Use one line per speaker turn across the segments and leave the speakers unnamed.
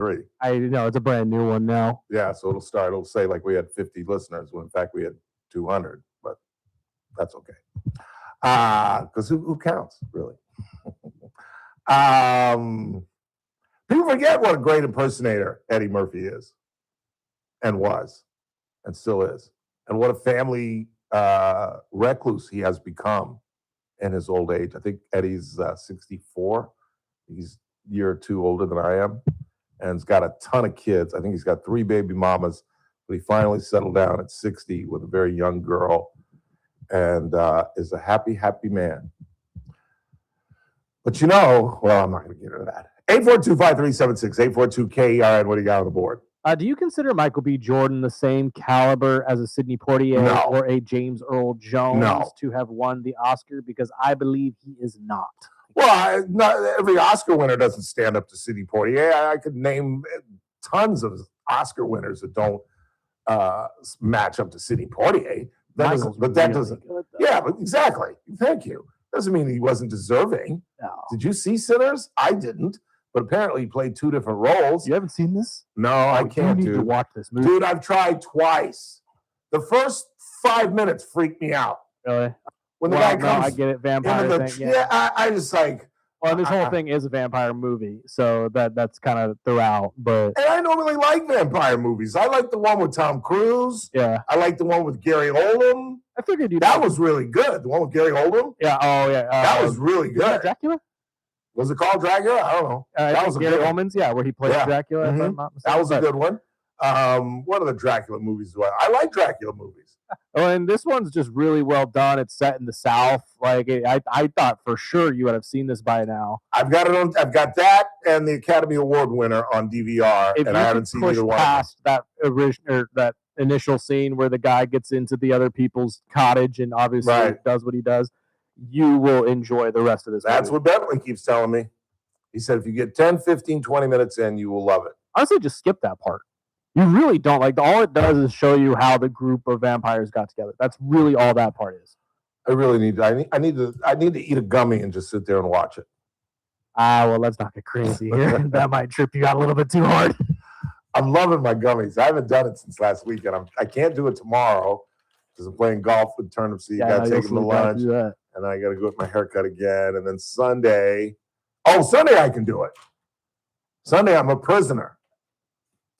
3.
I know it's a brand new one now.
Yeah, so it'll say like we had 50 listeners when in fact we had 200, but that's okay. Because who counts, really? People forget what a great impersonator Eddie Murphy is and was and still is, and what a family recluse he has become in his old age. I think Eddie's 64. He's a year or two older than I am, and he's got a ton of kids. I think he's got 3 baby mamas, but he finally settled down at 60 with a very young girl and is a happy, happy man. But well, I'm not going to get into that. 842-5376, 842-KERN. What do you got on the board?
Do you consider Michael B. Jordan the same caliber as a Sidney Poitier or a James Earl Jones to have won the Oscar? Because I believe he is not.
Well, not every Oscar winner doesn't stand up to Sidney Poitier. I could name tons of Oscar winners that don't match up to Sidney Poitier. But exactly. Thank you. Doesn't mean he wasn't deserving.
No.
Did you see Sinners? I didn't. But apparently he played 2 different roles.
You haven't seen this?
No, I can't,
you need to watch this movie.
Dude, I've tried twice. The first 5 minutes freaked me out.
Really?
When the guy comes,
I get it, vampire thing.
Yeah, I just like.
Well, this whole thing is a vampire movie, so that's kind of throughout. But
and I normally like vampire movies. I like the one with Tom Cruise.
Yeah.
I like the one with Gary Oldman.
I figured
that was really good. The one with Gary Oldman.
Yeah. Oh, yeah.
That was really good.
Dracula?
Was it called Dracula? I don't know.
That was Gary Oldman's, where he played Dracula.
Mm-hmm.
If I'm not mistaken.
That was a good one. What are the Dracula movies? I like Dracula movies.
Oh, and this one's just really well done. It's set in the South. Like I thought for sure you would have seen this by now.
I've got that and the Academy Award winner on DVR, and I haven't seen either one.
Past that that initial scene where the guy gets into the other people's cottage and obviously does what he does, you will enjoy the rest of this.
That's what Bentley keeps telling me. He said if you get 10, 15, 20 minutes in, you will love it.
Honestly, just skip that part. You really don't all it does is show you how the group of vampires got together. That's really all that part is.
I really need to eat a gummy and just sit there and watch it.
Well, let's not get crazy here. That might trip you out a little bit too hard.
I'm loving my gummies. I haven't done it since last weekend. I can't do it tomorrow because I'm playing golf with Turnip Seed. Got to take him to lunch, and then I got to go get my haircut again. And then Sunday I can do it. Sunday I'm a prisoner.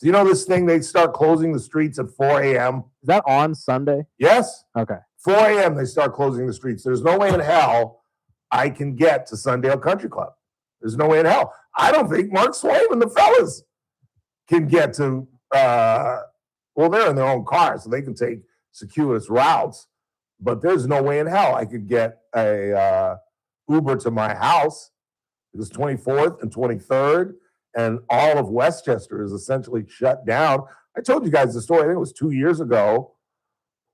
Do you know this thing? They start closing the streets at 4 a.m.
Is that on Sunday?
Yes.
Okay.
4 a.m. they start closing the streets. There's no way in hell I can get to Sundale Country Club. There's no way in hell. I don't think Mark Swain and the fellas can get to, they're in their own car, so they can take circuitous routes. But there's no way in hell I could get a Uber to my house. It was 24th and 23rd. And all of Westchester is essentially shut down. I told you guys the story, I think it was 2 years ago,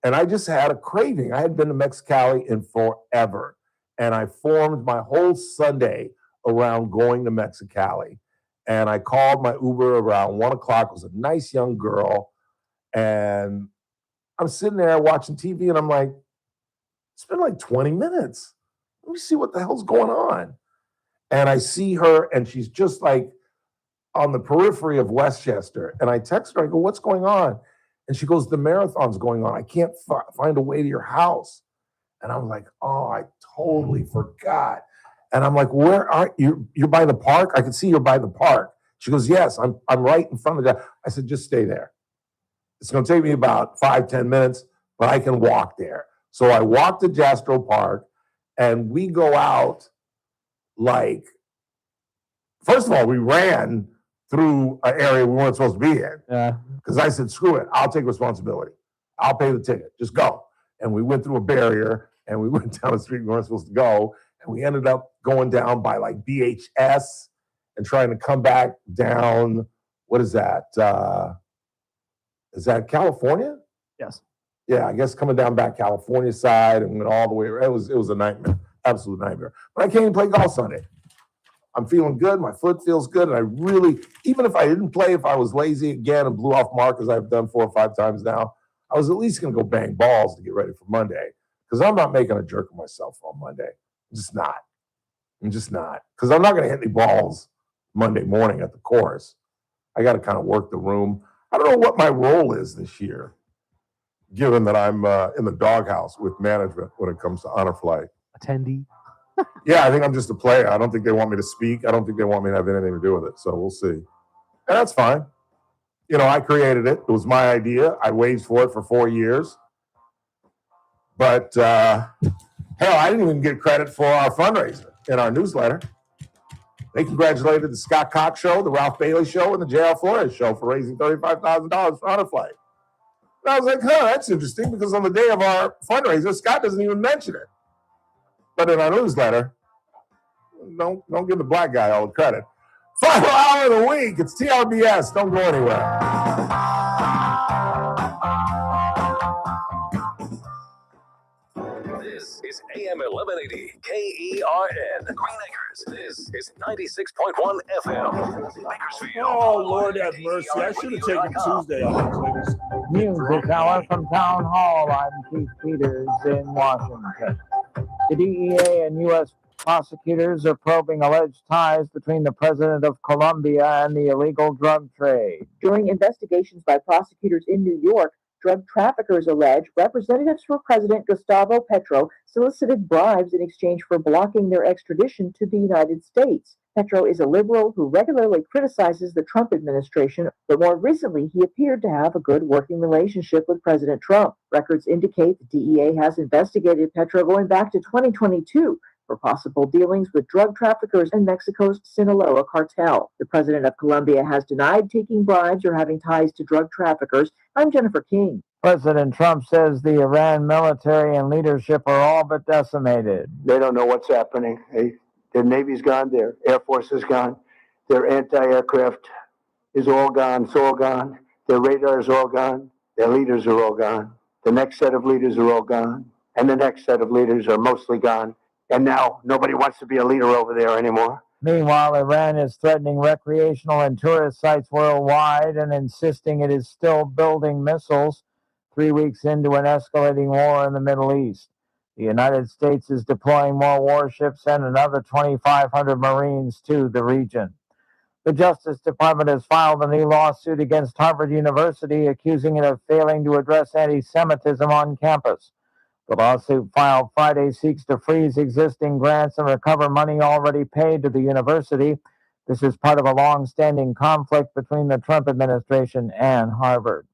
and I just had a craving. I hadn't been to Mexicali in forever, and I formed my whole Sunday around going to Mexicali. And I called my Uber around 1 o'clock. It was a nice young girl, and I'm sitting there watching TV, and I'm like, it's been like 20 minutes. Let me see what the hell's going on. And I see her, and she's just like, on the periphery of Westchester. And I text her, I go, what's going on? And she goes, the marathon's going on. I can't find a way to your house. And I'm like, oh, I totally forgot. And I'm like, where are you? You're by the park? I can see you're by the park. She goes, yes, I'm right in front of that. I said, just stay there. It's going to take me about 5-10 minutes, but I can walk there. So I walk to Jastrow Park, and we go out like, first of all, we ran through an area we weren't supposed to be in.
Yeah.
Because I said, screw it. I'll take responsibility. I'll pay the ticket. Just go. And we went through a barrier, and we went down the street we weren't supposed to go. And we ended up going down by like BHS and trying to come back down. What is that? Is that California?
Yes.
Yeah, I guess coming down back California side and went all the way. It was a nightmare. Absolute nightmare. But I can't even play golf Sunday. I'm feeling good. My foot feels good. And I really, even if I didn't play, if I was lazy again and blew off mark as I've done 4 or 5 times now, I was at least going to go bang balls to get ready for Monday. Because I'm not making a jerk of myself on Monday. I'm just not. Because I'm not going to hit any balls Monday morning at the course. I got to kind of work the room. I don't know what my role is this year, given that I'm in the doghouse with management when it comes to Honor Flight.
Attendee.
Yeah, I think I'm just a player. I don't think they want me to speak. I don't think they want me to have anything to do with it. So we'll see. And that's fine. You know, I created it. It was my idea. I waged for it for 4 years. But hell, I didn't even get credit for our fundraiser in our newsletter. They congratulated the Scott Cox Show, the Ralph Bailey Show, and the J.L. Flores Show for raising $35,000 for Honor Flight. And I was like, that's interesting, because on the day of our fundraiser, Scott doesn't even mention it. But in our newsletter, don't give the black guy all the credit. Final hour of the week. It's TRBS. Don't go anywhere.
This is AM 1180 KERN Green Acres. This is 96.1 FM Bakersfield.
Oh, Lord have mercy. I should have taken Tuesday off.
Music Hour from Town Hall. I'm Keith Peters in Washington. The DEA and U.S. prosecutors are probing alleged ties between the president of Colombia and the illegal drug trade.
During investigations by prosecutors in New York, drug traffickers allege representatives for President Gustavo Petro solicited bribes in exchange for blocking their extradition to the United States. Petro is a liberal who regularly criticizes the Trump administration, but more recently he appeared to have a good working relationship with President Trump. Records indicate the DEA has investigated Petro going back to 2022 for possible dealings with drug traffickers in Mexico's Sinaloa cartel. The president of Colombia has denied taking bribes or having ties to drug traffickers. I'm Jennifer King.
President Trump says the Iran military and leadership are all but decimated.
They don't know what's happening. Their Navy's gone, their Air Force is gone, their anti-aircraft is all gone, it's all gone, their radar is all gone, their leaders are all gone, the next set of leaders are all gone, and the next set of leaders are mostly gone, and now nobody wants to be a leader over there anymore.
Meanwhile, Iran is threatening recreational and tourist sites worldwide and insisting it is still building missiles 3 weeks into an escalating war in the Middle East. The United States is deploying more warships and another 2,500 Marines to the region. The Justice Department has filed a new lawsuit against Harvard University, accusing it of failing to address anti-Semitism on campus. The lawsuit filed Friday seeks to freeze existing grants and recover money already paid to the university. This is part of a long-standing conflict between the Trump administration and Harvard.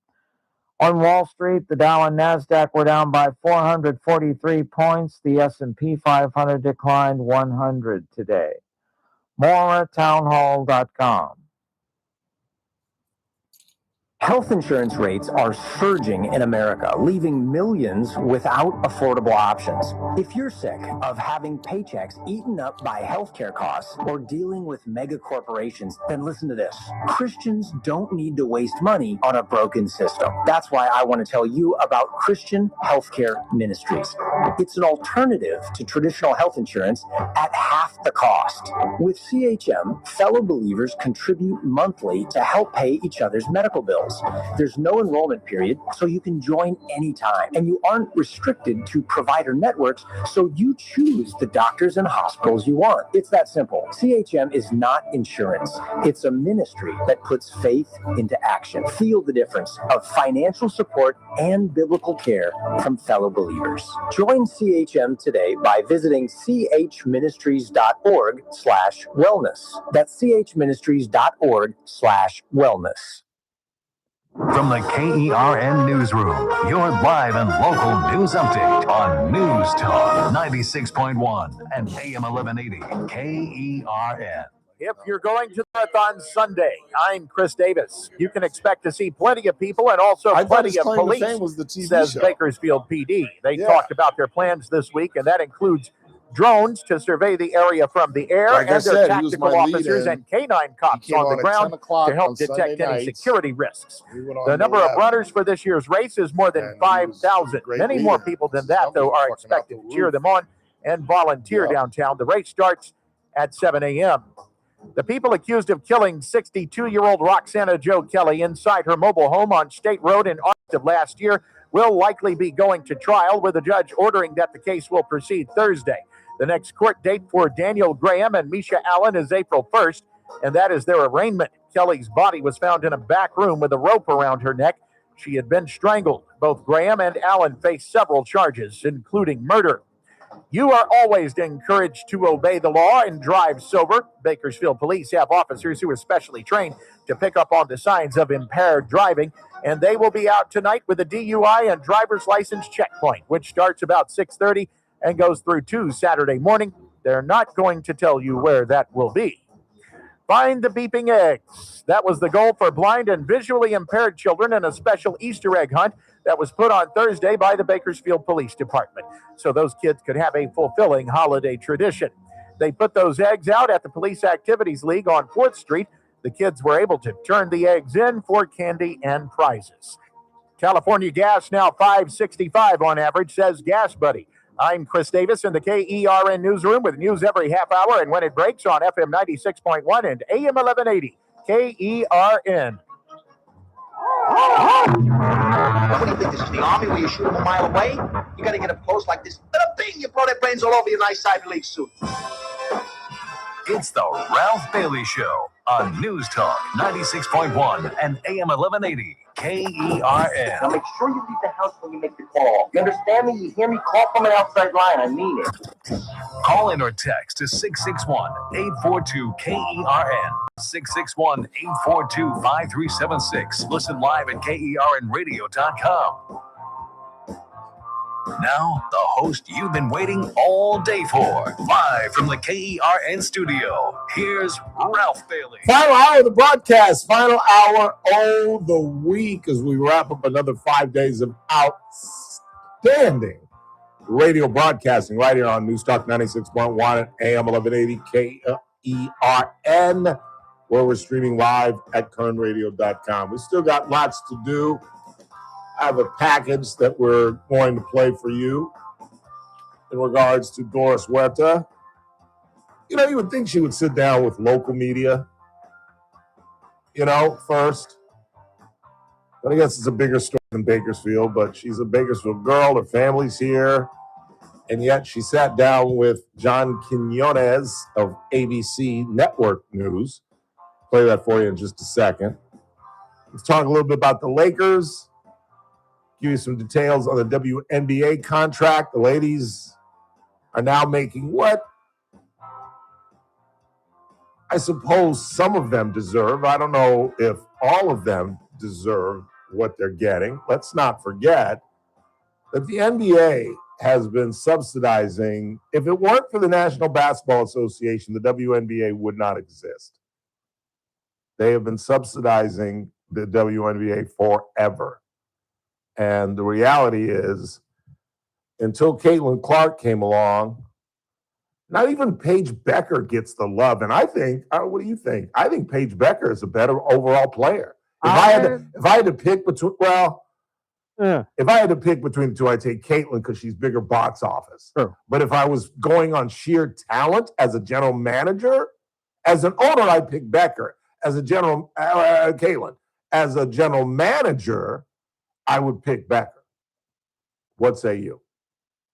On Wall Street, the Dow and Nasdaq were down by 443 points. The S&P 500 declined 100 today. More at townhall.com.
Health insurance rates are surging in America, leaving millions without affordable options. If you're sick of having paychecks eaten up by healthcare costs or dealing with mega corporations, then listen to this. Christians don't need to waste money on a broken system. That's why I want to tell you about Christian Healthcare Ministries. It's an alternative to traditional health insurance at half the cost. With CHM, fellow believers contribute monthly to help pay each other's medical bills. There's no enrollment period, so you can join anytime. And you aren't restricted to provider networks, so you choose the doctors and hospitals you want. It's that simple. CHM is not insurance. It's a ministry that puts faith into action. Feel the difference of financial support and biblical care from fellow believers. Join CHM today by visiting chministries.org/wellness. That's chministries.org/wellness.
From the KERN Newsroom, your live and local news update on News Talk 96.1 and AM 1180 KERN.
If you're going to the marathon Sunday, I'm Chris Davis. You can expect to see plenty of people and also plenty of police, says Bakersfield PD. They talked about their plans this week, and that includes drones to survey the area from the air, and their tactical officers and canine cops on the ground to help detect any security risks. The number of runners for this year's race is more than 5,000. Many more people than that, though, are expected to cheer them on and volunteer downtown. The race starts at 7 a.m. The people accused of killing 62-year-old Roxana Joe Kelly inside her mobile home on State Road in August of last year will likely be going to trial, with a judge ordering that the case will proceed Thursday. The next court date for Daniel Graham and Misha Allen is April 1st, and that is their arraignment. Kelly's body was found in a back room with a rope around her neck. She had been strangled. Both Graham and Allen face several charges, including murder. You are always encouraged to obey the law and drive sober. Bakersfield police have officers who are specially trained to pick up on the signs of impaired driving, and they will be out tonight with a DUI and driver's license checkpoint, which starts about 6:30 and goes through 2 Saturday morning. They're not going to tell you where that will be. Find the beeping eggs. That was the goal for blind and visually impaired children in a special Easter egg hunt that was put on Thursday by the Bakersfield Police Department, so those kids could have a fulfilling holiday tradition. They put those eggs out at the Police Activities League on 4th Street. The kids were able to turn the eggs in for candy and prizes. California gas now $5.65 on average, says Gas Buddy. I'm Chris Davis in the KERN newsroom with news every half hour and when it breaks on FM 96.1 and AM 1180 KERN.
What do you think this is, the Army where you shoot them a mile away? You got to get up close like this. Bada bing, you blow their brains all over your nice Ivy League suit.
It's the Ralph Bailey Show on News Talk 96.1 and AM 1180 KERN.
Now make sure you leave the house when you make the call. You understand me? You hear me? Call from an outside line. I mean it.
Call in or text to 661-842-KERN. 661-842-5376. Listen live at KERNradio.com. Now, the host you've been waiting all day for. Live from the KERN studio, here's Ralph Bailey.
Final hour of the broadcast, final hour of the week as we wrap up another 5 days of outstanding radio broadcasting right here on News Talk 96.1 and AM 1180 KERN, where we're streaming live at kernradio.com. We still got lots to do. I have a package that we're going to play for you in regards to Doris Huerta. You know, you would think she would sit down with local media, first. But I guess it's a bigger story than Bakersfield, but she's a Bakersfield girl. Her family's here. And yet she sat down with John Quinones of ABC Network News. Play that for you in just a second. Let's talk a little bit about the Lakers. Give you some details on the WNBA contract. The ladies are now making what I suppose some of them deserve. I don't know if all of them deserve what they're getting. Let's not forget that the NBA has been subsidizing. If it weren't for the National Basketball Association, the WNBA would not exist. They have been subsidizing the WNBA forever. And the reality is, until Caitlin Clark came along, not even Paige Becker gets the love. And I think, what do you think? I think Paige Becker is a better overall player. If I had to pick between, if I had to pick between the two, I'd take Caitlin because she's bigger box office.
Sure.
But if I was going on sheer talent as a general manager, as an owner, I'd pick Becker. As a general, Caitlin. As a general manager, I would pick Becker. What say you?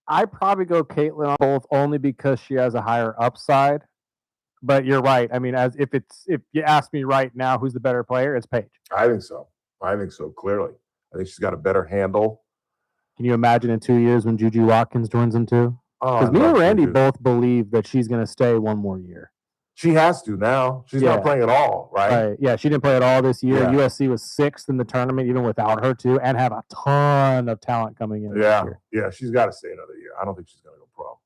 I'd probably go Caitlin on both only because she has a higher upside. But you're right. I mean, if you ask me right now who's the better player, it's Paige.
I think so. Clearly. I think she's got a better handle.
Can you imagine in 2 years when Juju Watkins joins them too? Because me and Randy both believe that she's going to stay one more year.
She has to now. She's not playing at all, right?
Yeah, she didn't play at all this year.
Yeah.
USC was 6th in the tournament, even without her too, and have a ton of talent coming in.
Yeah,
this year.
yeah, she's got to stay another year. I don't think she's going to go pro.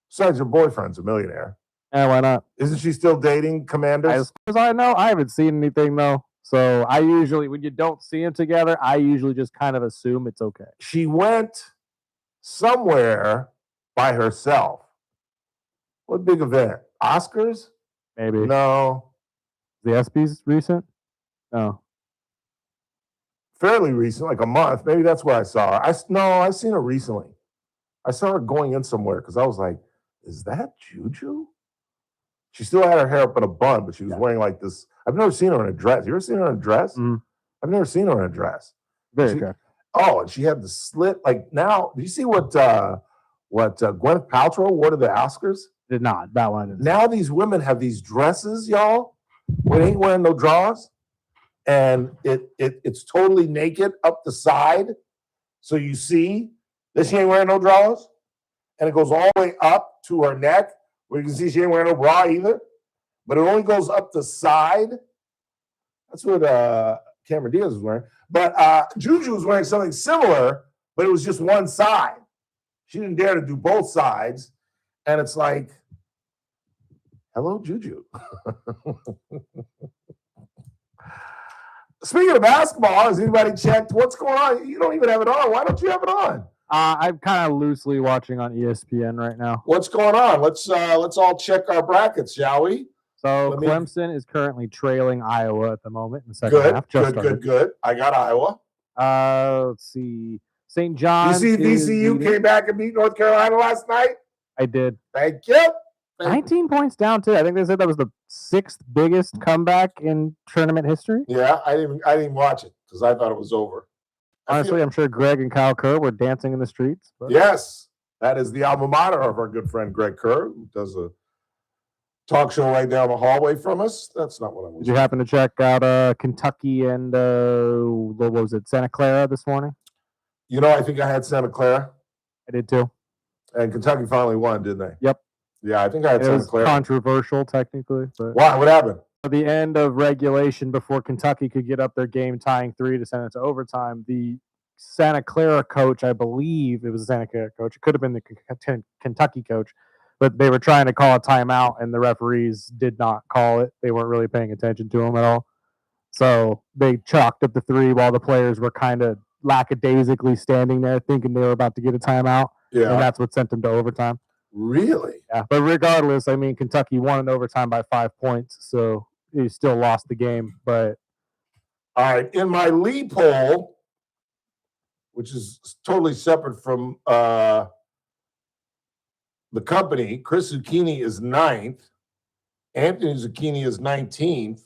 Besides, her boyfriend's a millionaire.
Yeah, why not?
Isn't she still dating Commanders?
As far as I know, I haven't seen anything though. So I usually, when you don't see them together, I usually just kind of assume it's okay.
She went somewhere by herself. What big event? Oscars?
Maybe.
No.
The ESPYs recent? No.
Fairly recent, like a month. Maybe that's where I saw her. I've seen her recently. I saw her going in somewhere because I was like, is that Juju? She still had her hair up in a bun, but she was wearing like this. I've never seen her in a dress. You ever seen her in a dress?
Mm.
I've never seen her in a dress.
Very attractive.
Oh, and she had the slit. Like now, do you see what Gwyneth Paltrow wore to the Oscars?
Did not. That one.
Now these women have these dresses, y'all, when it ain't wearing no drawers, and it's totally naked up the side, so you see that she ain't wearing no drawers, and it goes all the way up to her neck, where you can see she ain't wearing no bra either, but it only goes up the side. That's what Cameron Diaz was wearing. But Juju was wearing something similar, but it was just one side. She didn't dare to do both sides, and it's like, hello, Juju. Speaking of basketball, has anybody checked what's going on? You don't even have it on. Why don't you have it on?
I'm kind of loosely watching on ESPN right now.
What's going on? Let's all check our brackets, shall we?
So Clemson is currently trailing Iowa at the moment in the second half.
Good. I got Iowa.
Let's see. St. John's.
You see VCU came back and beat North Carolina last night?
I did.
Thank you.
19 points down too. I think they said that was the 6th biggest comeback in tournament history.
Yeah, I didn't watch it because I thought it was over.
Honestly, I'm sure Greg and Kyle Kerr were dancing in the streets. But.
Yes, that is the alma mater of our good friend Greg Kerr, who does a talk show right down the hallway from us. That's not what I was.
Did you happen to check out Kentucky and what was it, Santa Clara this morning?
You know, I think I had Santa Clara.
I did too.
And Kentucky finally won, didn't they?
Yep.
Yeah, I think I had Santa Clara.
Controversial, technically. But
why? What happened?
At the end of regulation, before Kentucky could get up their game, tying 3 to send it to overtime, the Santa Clara coach, I believe it was the Santa Clara coach, it could have been the Kentucky coach, but they were trying to call a timeout, and the referees did not call it. They weren't really paying attention to them at all. So they chalked up the 3 while the players were kind of lackadaisically standing there thinking they were about to get a timeout.
Yeah.
And that's what sent them to overtime.
Really?
Yeah. But regardless, I mean, Kentucky won in overtime by 5 points, so he still lost the game. But
all right, in my Lee poll, which is totally separate from the company, Chris Zucchini is 9th. Anthony Zucchini is 19th.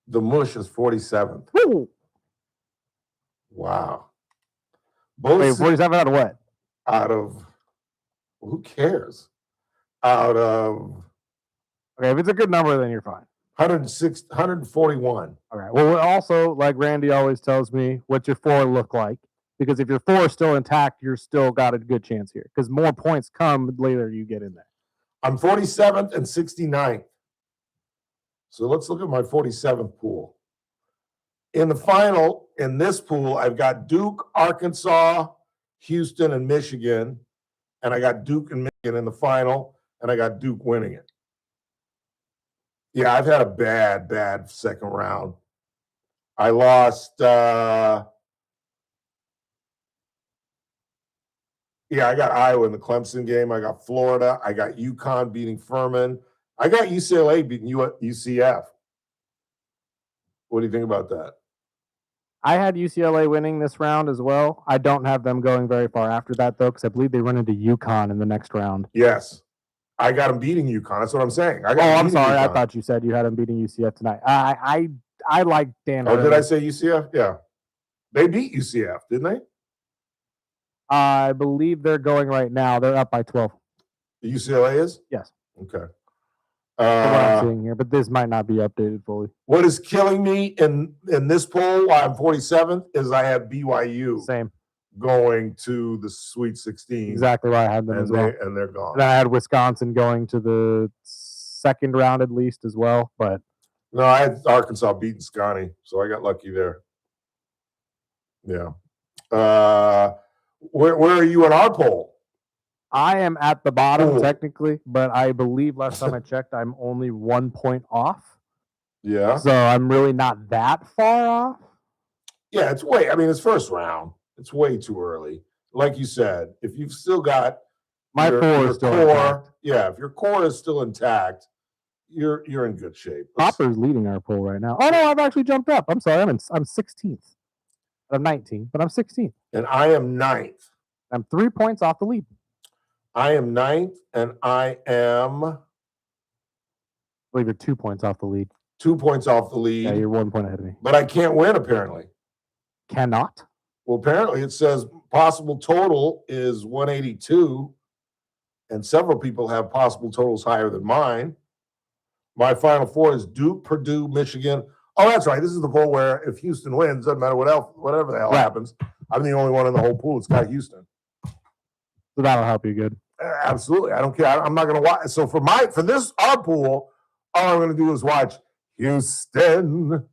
The Mush is 47th.
Woo.
Wow.
Wait, 47 out of what?
Out of, who cares? Out of.
Okay, if it's a good number, then you're fine.
141.
All right. Well, also, like Randy always tells me, what's your 4 look like? Because if your 4 is still intact, you're still got a good chance here. Because more points come later you get in there.
I'm 47th and 69th. So let's look at my 47th pool. In the final, in this pool, I've got Duke, Arkansas, Houston, and Michigan. And I got Duke and Michigan in the final, and I got Duke winning it. Yeah, I've had a bad second round. I lost, I got Iowa in the Clemson game. I got Florida. I got UConn beating Furman. I got UCLA beating UCF. What do you think about that?
I had UCLA winning this round as well. I don't have them going very far after that, though, because I believe they run into UConn in the next round.
Yes. I got them beating UConn. That's what I'm saying.
I'm sorry. UConn. I thought you said you had them beating UCF tonight. I like Dan.
Oh, did I say UCF? Yeah. They beat UCF, didn't they?
I believe they're going right now. They're up by 12.
UCLA is?
Yes.
Okay.
What I'm seeing here, but this might not be updated fully.
What is killing me in this poll while I'm 47th is I have BYU.
Same.
Going to the Sweet 16.
Exactly why I had them as well.
And they're gone.
And I had Wisconsin going to the second round at least as well. But
no, I had Arkansas beating Scotty, so I got lucky there. Yeah. Where are you in our poll?
I am at the bottom technically, but I believe last time I checked, I'm only 1 point off.
Yeah.
So I'm really not that far off.
Yeah, it's first round. It's way too early. Like you said, if you've still got
my core is still intact.
Yeah, if your core is still intact, you're in good shape.
Hopper's leading our poll right now. Oh no, I've actually jumped up. I'm sorry, I'm 16th. I'm 19, but I'm 16th.
And I am 9th.
I'm 3 points off the lead.
I am 9th, and I am. I
believe you're 2 points off the lead.
2 points off the lead.
Yeah, you're 1 point ahead of me.
But I can't win, apparently.
Cannot?
Well, apparently it says possible total is 182, and several people have possible totals higher than mine. My Final Four is Duke, Purdue, Michigan. Oh, that's right. This is the poll where if Houston wins, doesn't matter whatever the hell happens. I'm the only one in the whole pool that's got Houston.
So that'll help you good.
Absolutely. I don't care. I'm not going to watch. So for our pool, all I'm going to do is watch Houston.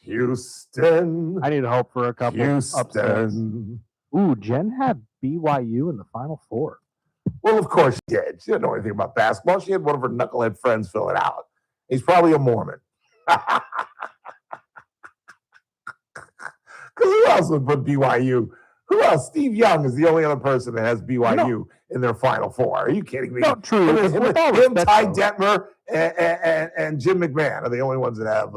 I need to hope for a couple upsets.
Houston.
Ooh, Jen had BYU in the Final Four.
Well, of course she did. She didn't know anything about basketball. She had one of her knucklehead friends fill it out. He's probably a Mormon. Because who else would put BYU? Who else? Steve Young is the only other person that has BYU in their Final Four. Are you kidding me?
No, true.
Him, Ty Detmer, and Jim McMahon are the only ones that have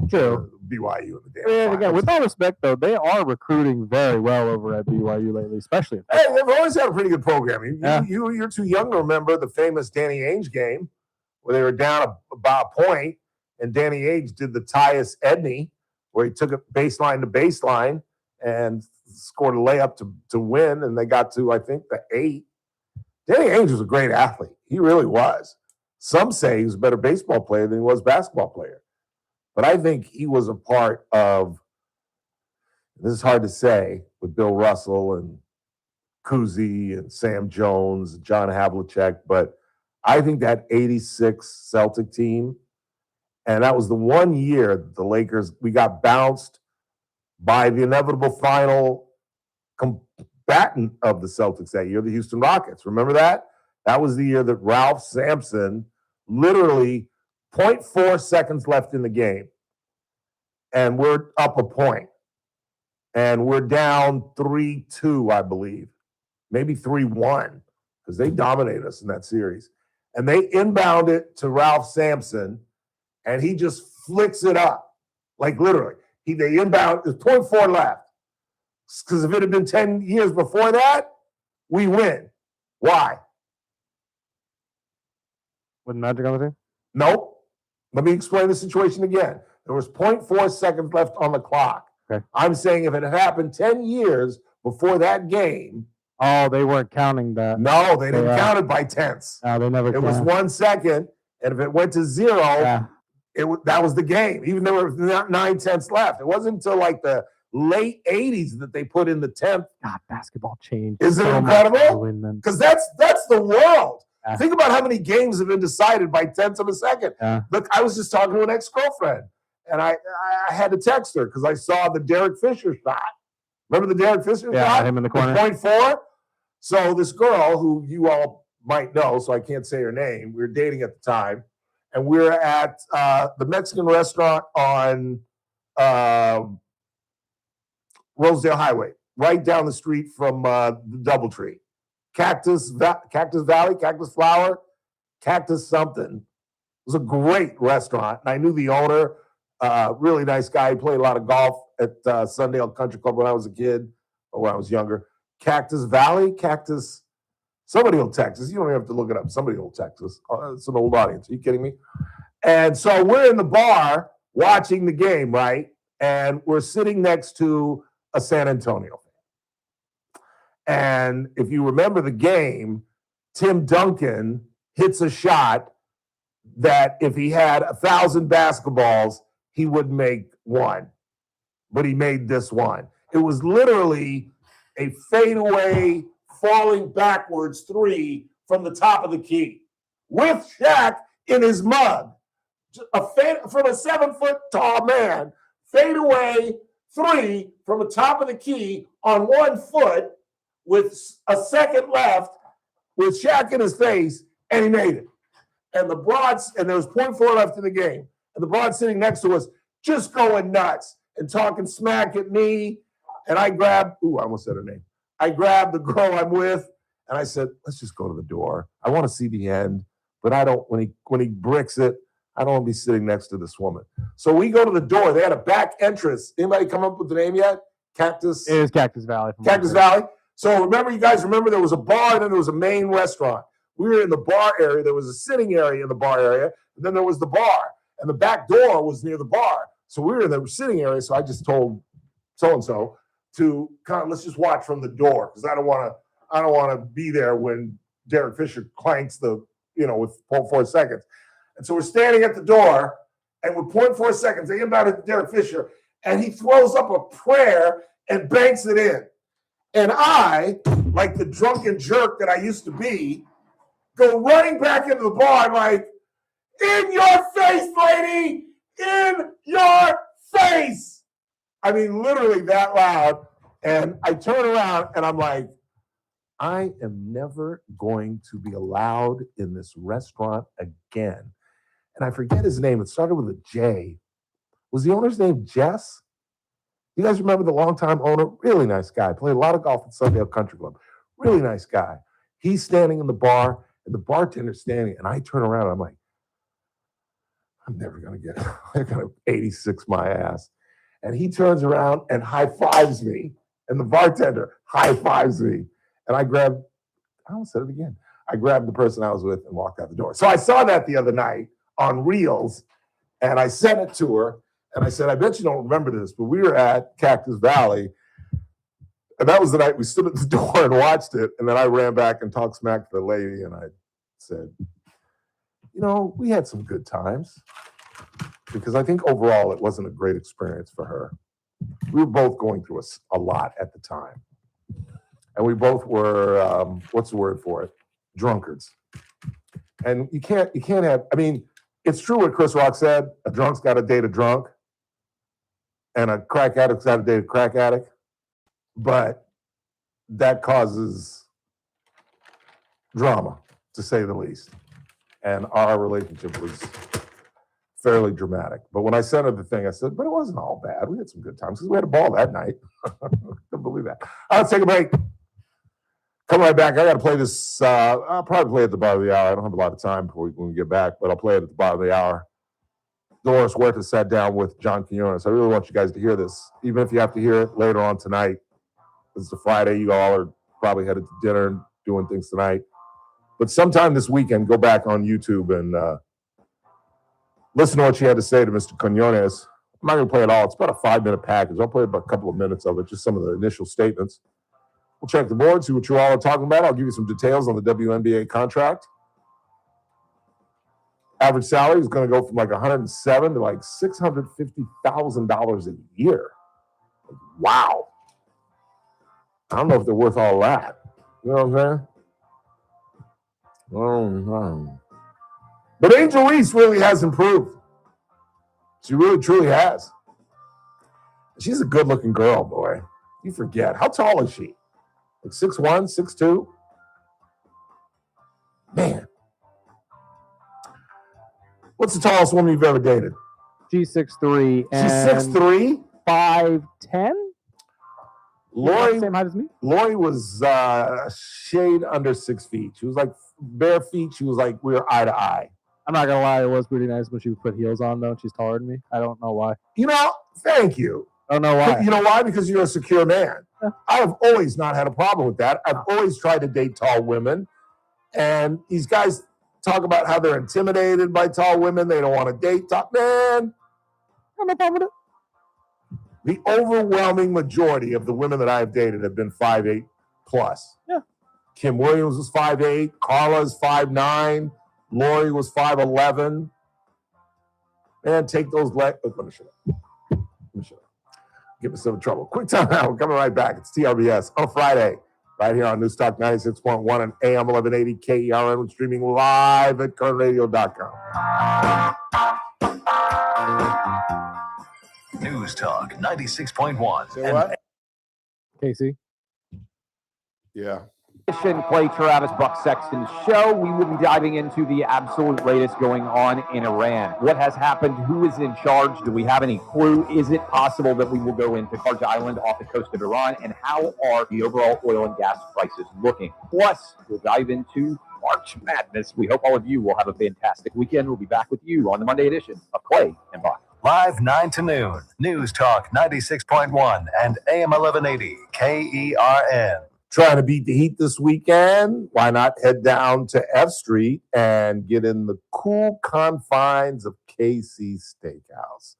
true
BYU in the damn.
And again, with all respect, though, they are recruiting very well over at BYU lately, especially.
Hey, they've always had a pretty good program. You're too young to remember the famous Danny Ainge game where they were down about a point, and Danny Ainge did the Tyus Edney, where he took it baseline to baseline and scored a layup to win, and they got to, I think, the 8. Danny Ainge was a great athlete. He really was. Some say he was a better baseball player than he was basketball player. But I think he was a part of, this is hard to say, with Bill Russell and Cousy and Sam Jones and John Havlicek, but I think that 86 Celtic team, and that was the one year that the Lakers, we got bounced by the inevitable final combatant of the Celtics that year, the Houston Rockets. Remember that? That was the year that Ralph Sampson, literally 0.4 seconds left in the game, and we're up a point, and we're down 3-2, I believe, maybe 3-1, because they dominated us in that series. And they inbound it to Ralph Sampson, and he just flicks it up, like literally. They inbound, there's 0.4 left. Because if it had been 10 years before that, we win. Why?
Wasn't Magic on the team?
Nope. Let me explain the situation again. There was 0.4 seconds left on the clock.
Okay.
I'm saying if it had happened 10 years before that game.
Oh, they weren't counting that.
No, they didn't count it by tenths.
No, they never.
It was 1 second, and if it went to 0, that was the game. Even though there was 9 tenths left, it wasn't until like the late 80s that they put in the 10th.
God, basketball changed.
Isn't it incredible? Because that's the world. Think about how many games have been decided by tenths of a second. Look, I was just talking to an ex-girlfriend, and I had to text her because I saw the Derek Fisher shot. Remember the Derek Fisher shot?
Yeah, him in the corner.
0.4. So this girl, who you all might know, so I can't say her name, we were dating at the time, and we were at the Mexican restaurant on Rosedale Highway, right down the street from the Doubletree. Cactus Valley, Cactus Flower, Cactus something. It was a great restaurant, and I knew the owner, really nice guy. He played a lot of golf at Sundale Country Club when I was a kid, or when I was younger. Cactus Valley, Cactus, somebody will text us. You don't even have to look it up. Somebody will text us. It's an old audience. Are you kidding me? And so we're in the bar watching the game, right? And we're sitting next to a San Antonio fan. And if you remember the game, Tim Duncan hits a shot that if he had 1,000 basketballs, he would make one. But he made this one. It was literally a fadeaway, falling backwards 3 from the top of the key with Shaq in his mug. From a 7-foot-tall man, fadeaway 3 from the top of the key on 1 foot with a second left with Shaq in his face, and he made it. And the broads, and there was 0.4 left in the game, and the broad sitting next to us just going nuts and talking smack at me. And I grabbed, I almost said her name. I grabbed the girl I'm with, and I said, let's just go to the door. I want to see the end, but I don't, when he bricks it, I don't want to be sitting next to this woman. So we go to the door. They had a back entrance. Anybody come up with the name yet? Cactus?
It is Cactus Valley.
Cactus Valley. So remember, you guys remember there was a bar and then there was a main restaurant. We were in the bar area. There was a sitting area in the bar area, and then there was the bar. And the back door was near the bar. So we were in the sitting area. So I just told so-and-so to kind of, let's just watch from the door, because I don't want to be there when Derek Fisher clanks with 0.4 seconds. And so we're standing at the door, and with 0.4 seconds, they inbound it to Derek Fisher, and he throws up a prayer and banks it in. And I, like the drunken jerk that I used to be, go running back into the bar. I'm like, in your face, lady! In your face! I mean, literally that loud. And I turn around and I'm like, I am never going to be allowed in this restaurant again. And I forget his name. It started with a J. Was the owner's name Jess? You guys remember the longtime owner? Really nice guy. Played a lot of golf at Sundale Country Club. Really nice guy. He's standing in the bar, and the bartender's standing, and I turn around, and I'm like, I'm never going to get it. They're going to 86 my ass. And he turns around and high-fives me, and the bartender high-fives me. And I almost said it again. I grabbed the person I was with and walked out the door. So I saw that the other night on Reels, and I sent it to her. And I said, I bet you don't remember this, but we were at Cactus Valley, and that was the night we stood at the door and watched it. And then I ran back and talked smack to the lady, and I said, we had some good times, because I think overall it wasn't a great experience for her. We were both going through a lot at the time, and we both were, what's the word for it? Drunkards. And you can't have, it's true what Chris Rock said, a drunk's got to date a drunk, and a crack addict's got to date a crack addict, but that causes drama, to say the least. And our relationship was fairly dramatic. But when I sent her the thing, I said, but it wasn't all bad. We had some good times, because we had a ball that night. Couldn't believe that. All right, let's take a break. Come right back. I got to play this. I'll probably play at the bottom of the hour. I don't have a lot of time before when we get back, but I'll play it at the bottom of the hour. Dolores Huerta sat down with John Quinones. I really want you guys to hear this, even if you have to hear it later on tonight. It's a Friday. You all are probably headed to dinner and doing things tonight. But sometime this weekend, go back on YouTube and listen to what she had to say to Mr. Quinones. I'm not going to play it all. It's about a 5-minute package. I'll play about a couple of minutes of it, just some of the initial statements. We'll check the board, see what you all are talking about. I'll give you some details on the WNBA contract. Average salary is going to go from like $107 to like $650,000 a year. Wow. I don't know if they're worth all that. You know what I'm saying? But Angel Reese really has improved. She really, truly has. She's a good-looking girl, boy. You forget. How tall is she? Like 6'1", 6'2"? Man. What's the tallest woman you've ever dated?
She's 6'3".
She's 6'3"?
5'10"?
Lori,
same height as me?
Lori was a shade under 6 feet. She was like bare feet. She was like, we were eye to eye.
I'm not going to lie. It was pretty nice when she would put heels on, though. She's taller than me. I don't know why.
Thank you.
I don't know why.
You know why? Because you're a secure man. Yeah. I have always not had a problem with that. I've always tried to date tall women. And these guys talk about how they're intimidated by tall women. They don't want to date tall. Man, I have no problem with it. The overwhelming majority of the women that I've dated have been 5'8" plus.
Yeah.
Kim Williams was 5'8". Carla's 5'9". Lori was 5'11". Man, take those legs. Let me show you. Get myself in trouble. Quick time out. We're coming right back. It's TRBS on a Friday, right here on News Talk 96.1 and AM 1180 KERN. We're streaming live at KernRadio.com.
News Talk 96.1.
Say what?
Casey?
Yeah.
Clay Travis, Buck Sexton show. We will be diving into the absolute latest going on in Iran. What has happened? Who is in charge? Do we have any clue? Is it possible that we will go into Kharj Island off the coast of Iran? And how are the overall oil and gas prices looking? Plus, we'll dive into March Madness. We hope all of you will have a fantastic weekend. We'll be back with you on the Monday edition of Clay and Buck.
Live 9 to noon. News Talk 96.1 and AM 1180 KERN.
Trying to beat the heat this weekend? Why not head down to F Street and get in the cool confines of KC Steakhouse?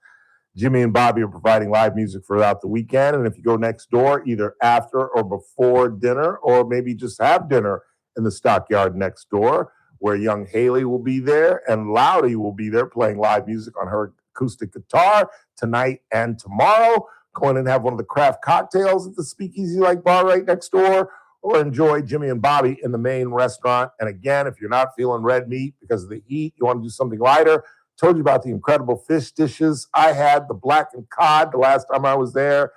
Jimmy and Bobby are providing live music throughout the weekend. And if you go next door, either after or before dinner, or maybe just have dinner in the Stockyard next door, where young Haley will be there and Loudy will be there playing live music on her acoustic guitar tonight and tomorrow. Go in and have one of the craft cocktails at the Speakeasy Like Bar right next door, or enjoy Jimmy and Bobby in the main restaurant. And again, if you're not feeling red meat because of the heat, you want to do something lighter, told you about the incredible fish dishes. I had the blackened cod the last time I was there.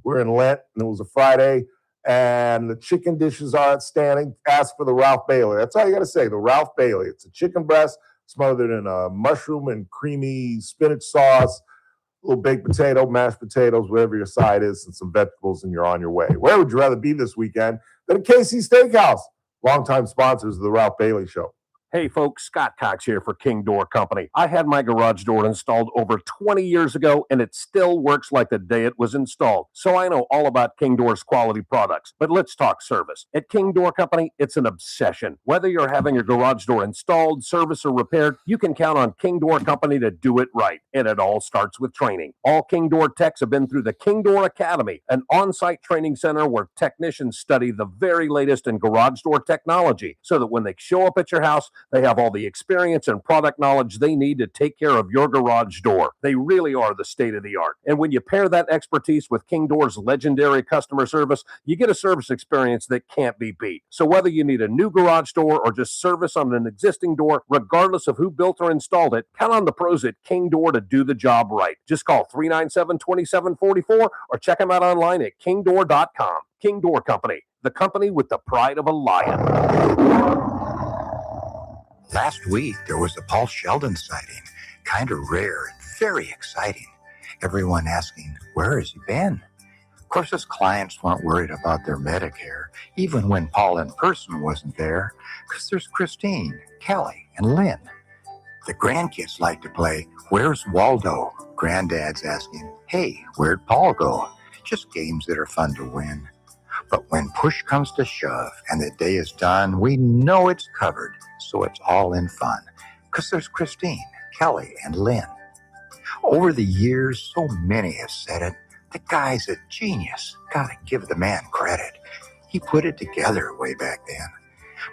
We're in Lent, and it was a Friday. And the chicken dishes are outstanding. Ask for the Ralph Bailey. That's all you got to say, the Ralph Bailey. It's a chicken breast smothered in a mushroom and creamy spinach sauce, a little baked potato, mashed potatoes, whatever your side is, and some vegetables, and you're on your way. Where would you rather be this weekend than at KC Steakhouse? Longtime sponsors of the Ralph Bailey Show.
Hey folks, Scott Cox here for King Door Company. I had my garage door installed over 20 years ago and it still works like the day it was installed. So I know all about King Door's quality products. But let's talk service. At King Door Company, it's an obsession. Whether you're having your garage door installed, serviced, or repaired, you can count on King Door Company to do it right. And it all starts with training. All King Door techs have been through the King Door Academy, an on-site training center where technicians study the very latest in garage door technology so that when they show up at your house, they have all the experience and product knowledge they need to take care of your garage door. They really are the state of the art. And when you pair that expertise with King Door's legendary customer service, you get a service experience that can't be beat. So whether you need a new garage door or just service on an existing door, regardless of who built or installed it, count on the pros at King Door to do the job right. Just call 397-2744 or check them out online at kingdoor.com. King Door Company, the company with the pride of a lion.
Last week, there was a Paul Sheldon sighting. Kind of rare and very exciting. Everyone asking, where has he been? Of course, his clients weren't worried about their Medicare, even when Paul in person wasn't there, because there's Christine, Kelly, and Lynn. The grandkids like to play, where's Waldo? Granddad's asking, hey, where'd Paul go? Just games that are fun to win. But when push comes to shove and the day is done, we know it's covered, so it's all in fun. Because there's Christine, Kelly, and Lynn. Over the years, so many have said it. The guy's a genius. Gotta give the man credit. He put it together way back then.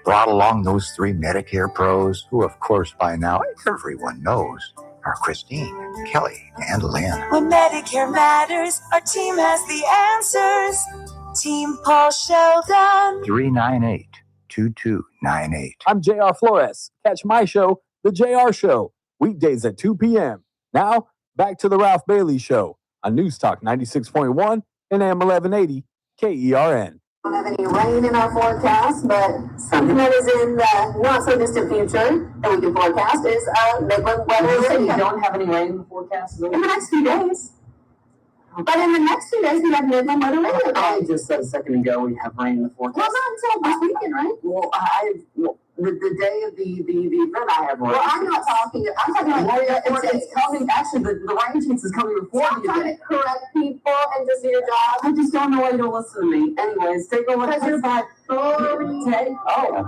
Brought along those 3 Medicare pros, who of course by now everyone knows are Christine, Kelly, and Lynn.
When Medicare matters, our team has the answers. Team Paul Sheldon.
398-2298.
I'm JR Flores. Catch my show, The JR Show, weekdays at 2 p.m. Now, back to the Ralph Bailey Show on News Talk 96.1 and AM 1180 KERN.
We don't have any rain in our forecast, but something that is in the not so distant future that we can forecast is Midland weather.
You say you don't have any rain in the forecast?
In the next few days. But in the next 2 days, we have Midland weather radio.
I just said a second ago we have rain in the forecast.
Well, not until this weekend, right?
Well, the day of the event, I have rain.
Well, I'm not talking. I'm talking about
it's coming. Actually, the rain chance is coming before
I'm trying to correct people and just do your job.
I just don't know why you don't listen to me. Anyways, take a look at your back. Oh,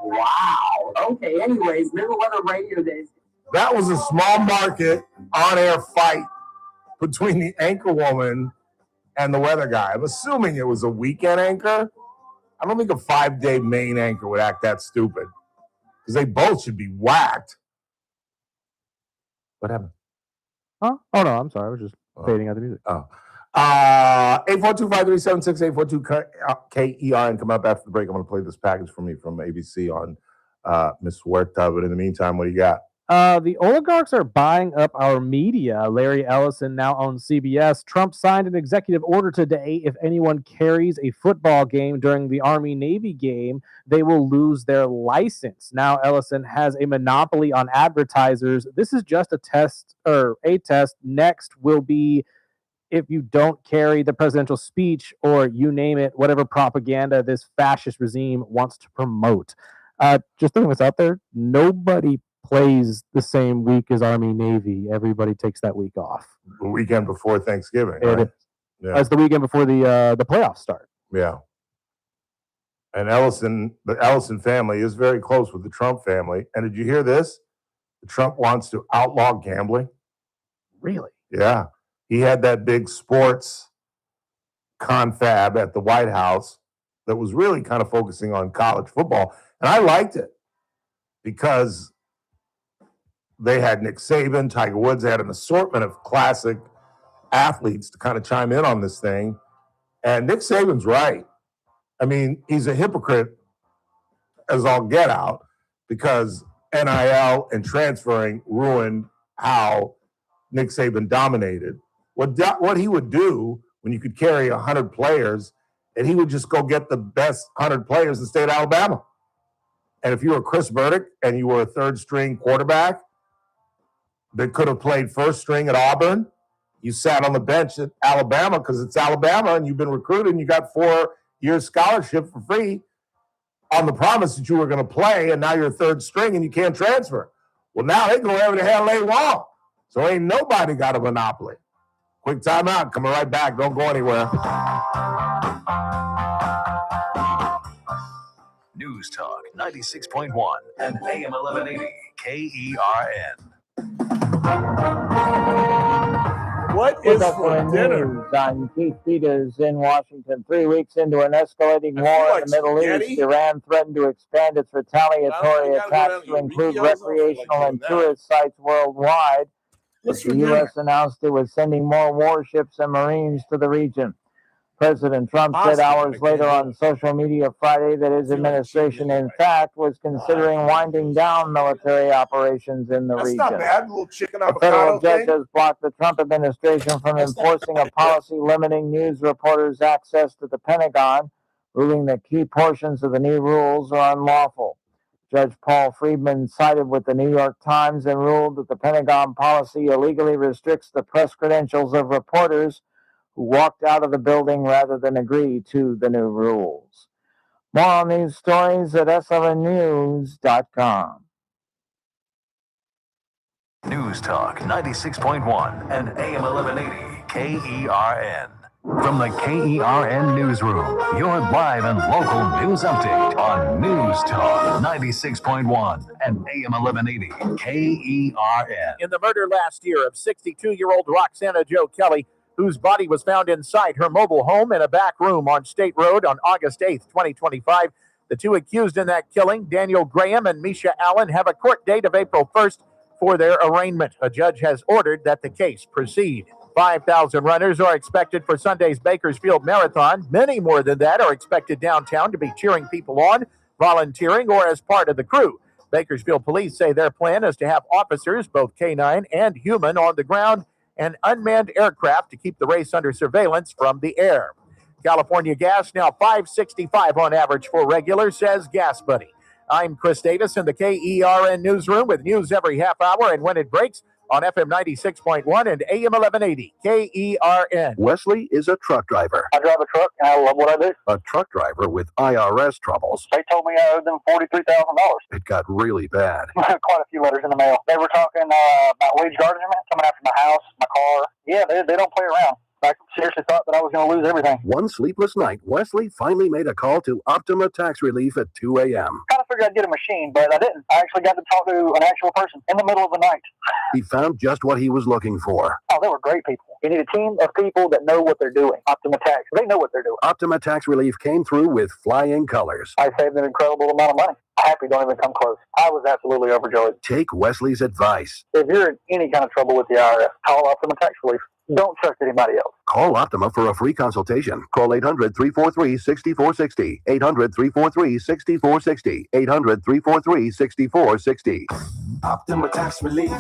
wow. Okay. Anyways, middle weather radio days.
That was a small market on-air fight between the anchor woman and the weather guy. I'm assuming it was a weekend anchor. I don't think a 5-day main anchor would act that stupid because they both should be whacked. What happened?
Huh? Oh, no, I'm sorry. I was just fading out the music.
842-537-6842-KERN. Come up after the break. I'm going to play this package for me from ABC on Miss Huerta. But in the meantime, what do you got?
The oligarchs are buying up our media. Larry Ellison now owns CBS. Trump signed an executive order today. If anyone carries a football game during the Army-Navy game, they will lose their license. Now Ellison has a monopoly on advertisers. This is just a test. Next will be if you don't carry the presidential speech or you name it, whatever propaganda this fascist regime wants to promote. Just throwing this out there, nobody plays the same week as Army Navy. Everybody takes that week off.
The weekend before Thanksgiving,
It
right?
is. It's the weekend before the playoffs start.
Yeah. And the Ellison family is very close with the Trump family. And did you hear this? Trump wants to outlaw gambling.
Really?
Yeah. He had that big sports confab at the White House, that was really kind of focusing on college football. And I liked it because they had Nick Saban, Tiger Woods, they had an assortment of classic athletes to kind of chime in on this thing. And Nick Saban's right. I mean, he's a hypocrite as all get out because NIL and transferring ruined how Nick Saban dominated. What he would do when you could carry 100 players, and he would just go get the best 100 players in the state of Alabama. And if you were Chris Burdick and you were a third string quarterback that could have played first string at Auburn, you sat on the bench at Alabama because it's Alabama and you've been recruited and you got 4 years scholarship for free on the promise that you were going to play, and now you're third string and you can't transfer. Well, now they can go wherever the hell they want. So ain't nobody got a monopoly. Quick timeout. Coming right back. Don't go anywhere.
News Talk 96.1 and AM 1180 KERN.
What
What's
is
up
for
for
dinner?
news? I'm Keith Peters in Washington. 3 weeks into an escalating war in the Middle East, Iran threatened to expand its retaliatory attacks to include recreational and tourist sites worldwide. The U.S. announced it was sending more warships and Marines to the region. President Trump said hours later on social media Friday that his administration, in fact, was considering winding down military operations in the region.
That's not bad. A little chicken
A federal
avocado
judge
thing.
has blocked the Trump administration from enforcing a policy limiting news reporters' access to the Pentagon, ruling that key portions of the new rules are unlawful. Judge Paul Friedman sided with the New York Times and ruled that the Pentagon policy illegally restricts the press credentials of reporters who walked out of the building rather than agree to the new rules. More on these stories at slnnews.com.
News Talk 96.1 and AM 1180 KERN. From the KERN Newsroom, your live and local news update on News Talk 96.1 and AM 1180 KERN.
In the murder last year of 62-year-old Roxana Jo Kelly, whose body was found inside her mobile home in a back room on State Road on August 8th, 2025. The two accused in that killing, Daniel Graham and Misha Allen, have a court date of April 1st for their arraignment. A judge has ordered that the case proceed. 5,000 runners are expected for Sunday's Bakersfield Marathon. Many more than that are expected downtown to be cheering people on, volunteering, or as part of the crew. Bakersfield police say their plan is to have officers, both canine and human, on the ground and unmanned aircraft to keep the race under surveillance from the air. California gas now $5.65 on average for regular, says Gas Buddy. I'm Chris Davis in the KERN newsroom with news every half hour and when it breaks on FM 96.1 and AM 1180 KERN.
Wesley is a truck driver.
I drive a truck and I love what I do.
A truck driver with IRS troubles.
They told me I owed them $43,000.
It got really bad.
Quite a few letters in the mail. They were talking about wage garnishment coming after my house, my car. Yeah, they don't play around. I seriously thought that I was going to lose everything.
One sleepless night, Wesley finally made a call to Optima Tax Relief at 2 a.m.
Kind of figured I'd get a machine, but I didn't. I actually got to talk to an actual person in the middle of the night.
He found just what he was looking for.
Oh, they were great people. You need a team of people that know what they're doing. Optima Tax, they know what they're doing.
Optima Tax Relief came through with flying colors.
I saved an incredible amount of money. Happy don't even come close. I was absolutely overjoyed.
Take Wesley's advice.
If you're in any kind of trouble with the IRS, call Optima Tax Relief. Don't trust anybody else.
Call Optima for a free consultation. Call 800-343-6460. 800-343-6460. 800-343-6460.
Optima Tax Relief.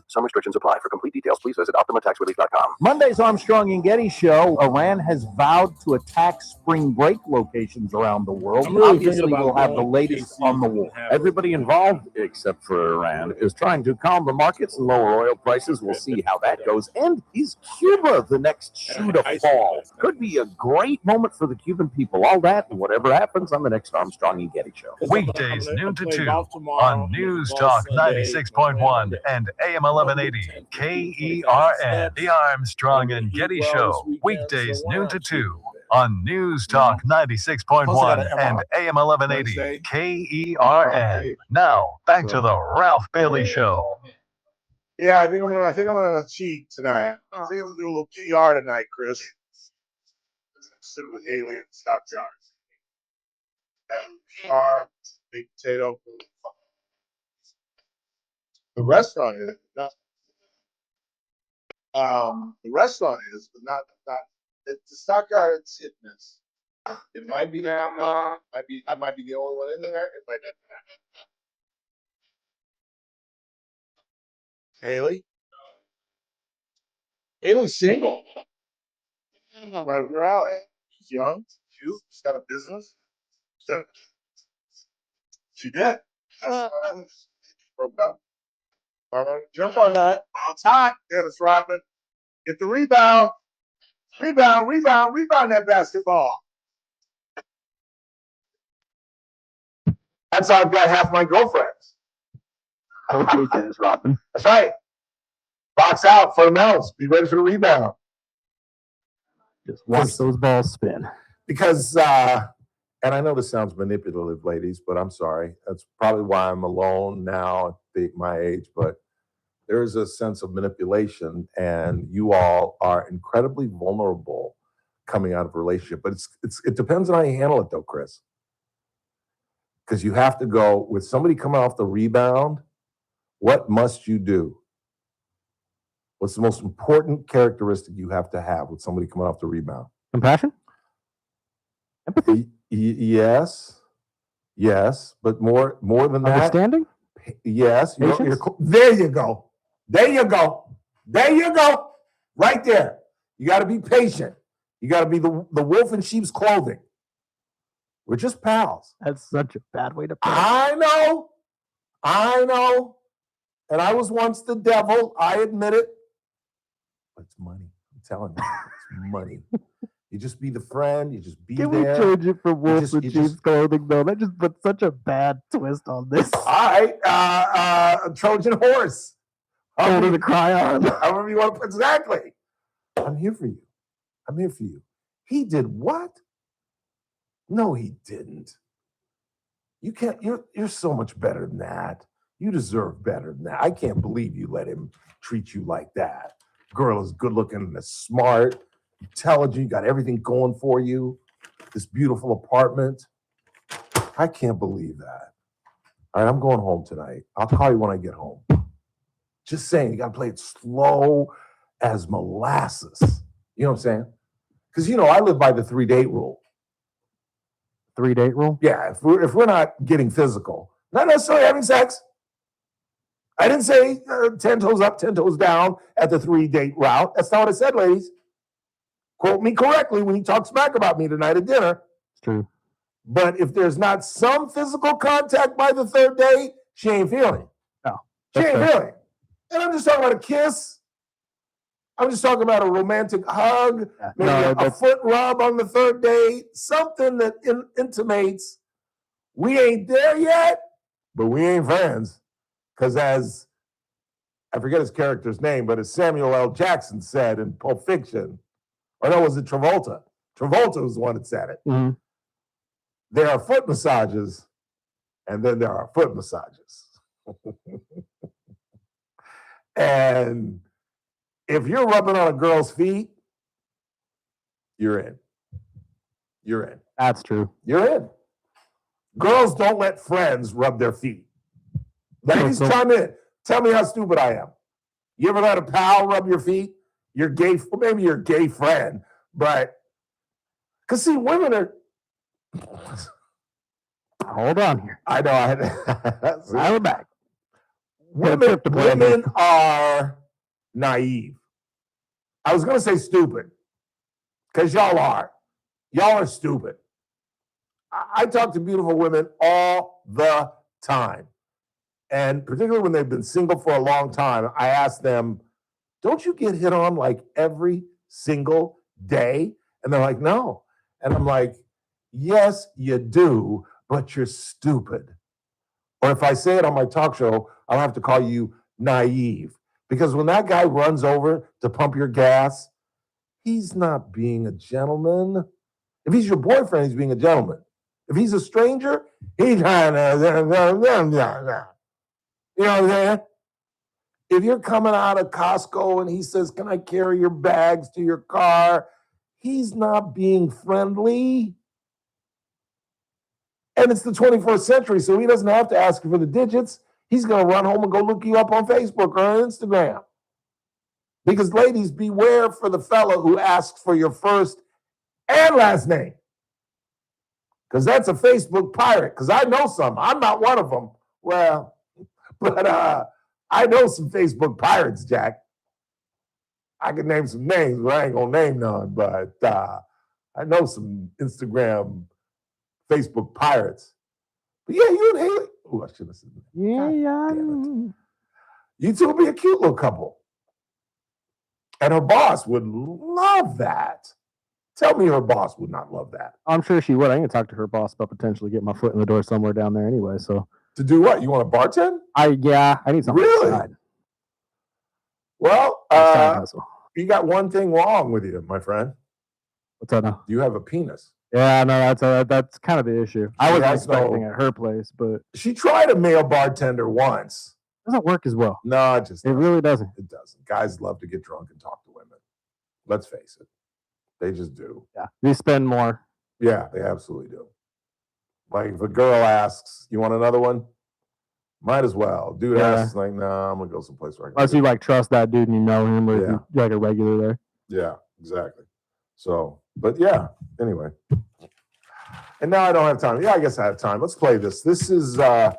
Some restrictions apply. For complete details, please visit OptimaTaxRelief.com.
Monday's Armstrong and Getty show. Iran has vowed to attack spring break locations around the world.
I'm really
Obviously,
thinking about
we'll have the
going
latest on the war.
Everybody involved, except for Iran, is trying to calm the markets and lower oil prices. We'll see how that goes. And is Cuba the next shoe to fall? Could be a great moment for the Cuban people. All that and whatever happens on the next Armstrong and Getty show.
Weekdays noon to 2 on News Talk 96.1 and AM 1180 KERN. The Armstrong and Getty Show. Weekdays noon to 2 on News Talk 96.1 and AM 1180 KERN. Now back to the Ralph Bailey Show.
Yeah, I think I'm gonna cheat tonight. I think I'm gonna do a little PR tonight, Chris.
sit with Haley and Stock Jars. And our big potato. The restaurant is not. The restaurant is, but not. It's the Stockyards Fitness. It might be that. I might be the only one in there. It might not. Haley. Haley's single. Right, we're out. She's young. Cute. She's got a business. She did. Broke up. Jump on that. It's hot. Dennis Rodman. Get the rebound. Rebound that basketball. That's how I've got half my girlfriends.
Okay, Dennis Rodman.
That's right. Box out for the mouse. Be ready for the rebound.
Just watch those balls spin.
Because, and I know this sounds manipulative, ladies, but I'm sorry. That's probably why I'm alone now at my age. But there is a sense of manipulation, and you all are incredibly vulnerable coming out of a relationship. But it depends on how you handle it, though, Chris. Because you have to go with somebody coming off the rebound. What must you do? What's the most important characteristic you have to have with somebody coming off the rebound?
Compassion? Empathy?
Yes, but more than that.
Understanding?
Yes.
Patience?
There you go. Right there. You got to be patient. You got to be the wolf in sheep's clothing. We're just pals.
That's such a bad way to put it.
I know. And I was once the devil. I admit it. But it's money. I'm telling you, it's money. You just be the friend. You just be
Can
there.
we change it from wolf in sheep's clothing, though? That just put such a bad twist on this.
All right. Trojan horse.
Shoulder to cry on.
However you want to put exactly. I'm here for you. He did what? No, he didn't. You can't, you're so much better than that. You deserve better than that. I can't believe you let him treat you like that. Girl is good looking and smart, intelligent, got everything going for you. This beautiful apartment. I can't believe that. All right, I'm going home tonight. I'll call you when I get home. Just saying, you got to play it slow as molasses. You know what I'm saying? Because, I live by the 3-date rule.
3-date rule?
Yeah, if we're not getting physical, not necessarily having sex. I didn't say 10 toes up, 10 toes down at the 3-date route. That's not what I said, ladies. Quote me correctly when you talk smack about me tonight at dinner.
It's true.
But if there's not some physical contact by the 3rd date, she ain't feeling.
No.
She ain't feeling. And I'm just talking about a kiss. I'm just talking about a romantic hug, maybe a foot rub on the 3rd date, something that intimates we ain't there yet, but we ain't friends. Because as, I forget his character's name, but as Samuel L. Jackson said in Pulp Fiction, or no, was it Travolta? Travolta was the one that said it.
Mm-hmm.
There are foot massages, and then there are foot massages. And if you're rubbing on a girl's feet, you're in.
That's true.
You're in. Girls don't let friends rub their feet. Ladies, chime in. Tell me how stupid I am. You ever let a pal rub your feet? Your gay, maybe your gay friend, but because see, women are.
Hold on here.
I know.
We're back.
Women are naive. I was going to say stupid because y'all are. Y'all are stupid. I talk to beautiful women all the time. And particularly when they've been single for a long time, I ask them, don't you get hit on like every single day? And they're like, no. And I'm like, yes, you do, but you're stupid. Or if I say it on my talk show, I'll have to call you naive. Because when that guy runs over to pump your gas, he's not being a gentleman. If he's your boyfriend, he's being a gentleman. If he's a stranger, he's trying to, you know what I'm saying? If you're coming out of Costco and he says, can I carry your bags to your car? He's not being friendly. And it's the 21st century, so he doesn't have to ask you for the digits. He's going to run home and go look you up on Facebook or on Instagram. Because ladies, beware for the fella who asks for your first and last name. Because that's a Facebook pirate. Because I know some. I'm not one of them. Well, but I know some Facebook pirates, Jack. I could name some names, but I ain't going to name none. But I know some Instagram, Facebook pirates. But yeah, you and Haley. Oh, I should have said that.
Yeah.
You two will be a cute little couple. And her boss would love that. Tell me her boss would not love that.
I'm sure she would. I need to talk to her boss about potentially getting my foot in the door somewhere down there anyway. So
to do what? You want to bartend?
I need something.
Really?
Inside.
Well, you got one thing wrong with you, my friend.
What's that now?
You have a penis.
Yeah, no, that's kind of the issue. I wasn't expecting at her place, but
she tried a male bartender once.
Doesn't work as well.
No,
it really doesn't.
It doesn't. Guys love to get drunk and talk to women. Let's face it. They just do.
Yeah. They spend more.
Yeah, they absolutely do. Like if a girl asks, you want another one? Might as well. Dude asks, like, no, I'm going to go someplace where I can.
Unless you like trust that dude and you know him, or you're like a regular there.
Yeah, exactly. So, but yeah, anyway. And now I don't have time. Yeah, I guess I have time. Let's play this. This is, again,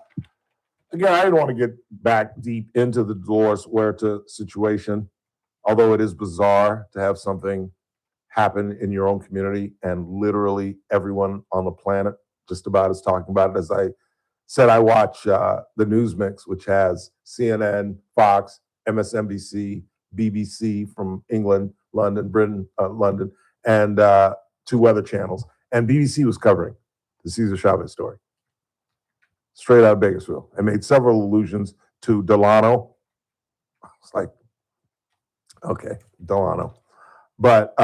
I didn't want to get back deep into the Dolores Huerta situation, although it is bizarre to have something happen in your own community and literally everyone on the planet just about is talking about it. As I said, I watch the News Mix, which has CNN, Fox, MSNBC, BBC from England, London, Britain, London, and 2 other channels. And BBC was covering the Cesar Chavez story. Straight out of Bakersfield. I made several allusions to Delano. It's like, okay, Delano. But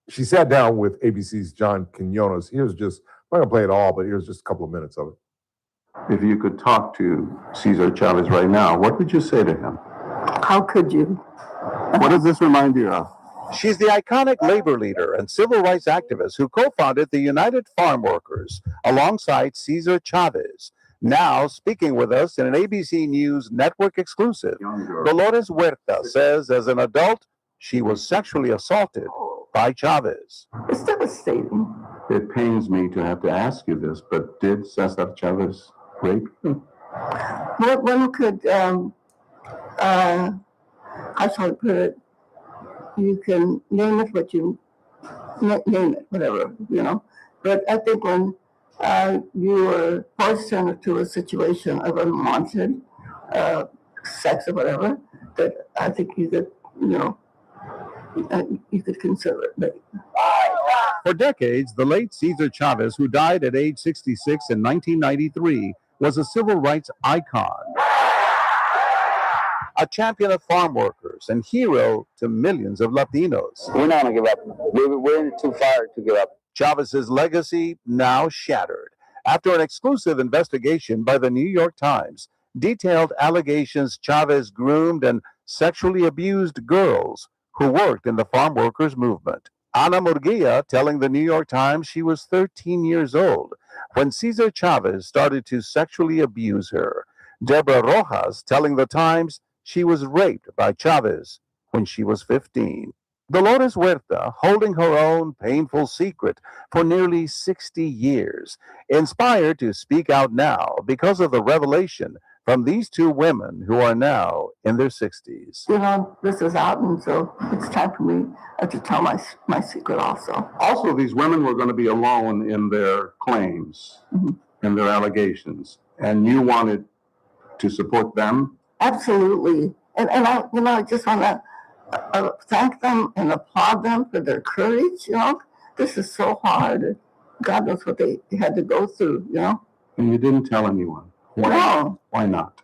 she sat down with ABC's John Quinones. Here's just, I'm not going to play it all, but here's just a couple of minutes of it.
If you could talk to Cesar Chavez right now, what would you say to him?
How could you?
What does this remind you of?
She's the iconic labor leader and civil rights activist who co-founded the United Farm Workers alongside Cesar Chavez. Now speaking with us in an ABC News Network exclusive, Dolores Huerta says as an adult, she was sexually assaulted by Chavez.
It's devastating.
It pains me to have to ask you this, but did Cesar Chavez rape you?
What one could, how shall I put it? You can name it what you name it, whatever, you know. But I think when you were forced into a situation of unwanted sex or whatever, that I think you could, you could consider it.
For decades, the late Cesar Chavez, who died at age 66 in 1993, was a civil rights icon, a champion of farm workers, and hero to millions of Latinos.
We're not going to give up. We're too far to give up.
Chavez's legacy now shattered after an exclusive investigation by the New York Times detailed allegations Chavez groomed and sexually abused girls who worked in the farm workers movement. Ana Murguia telling the New York Times she was 13 years old when Cesar Chavez started to sexually abuse her. Deborah Rojas telling the Times she was raped by Chavez when she was 15. Dolores Huerta holding her own painful secret for nearly 60 years, inspired to speak out now because of the revelation from these 2 women who are now in their 60s.
This is out, and so it's time for me to tell my secret also.
Also, these women were going to be alone in their claims, in their allegations, and you wanted to support them?
Absolutely. And I just want to thank them and applaud them for their courage, This is so hard. God knows what they had to go through,
And you didn't tell anyone?
No.
Why not?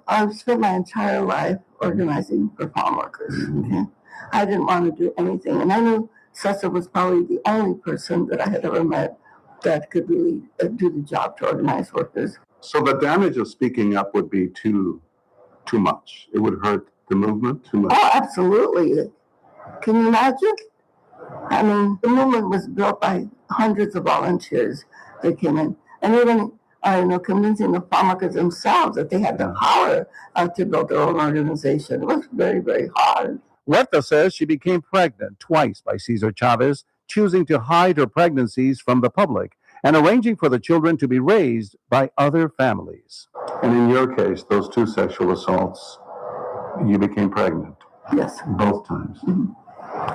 I've spent my entire life organizing for farm workers. Okay? I didn't want to do anything. And I knew Cesar was probably the only person that I had ever met that could really do the job to organize workers.
So the damage of speaking up would be too much. It would hurt the movement too much.
Oh, absolutely. Can you imagine? I mean, the movement was built by hundreds of volunteers that came in, and even convincing the farmworkers themselves that they had the power to build their own organization. It was very, very hard.
Huerta says she became pregnant twice by Cesar Chavez, choosing to hide her pregnancies from the public and arranging for the children to be raised by other families.
And in your case, those 2 sexual assaults, you became pregnant.
Yes.
Both times.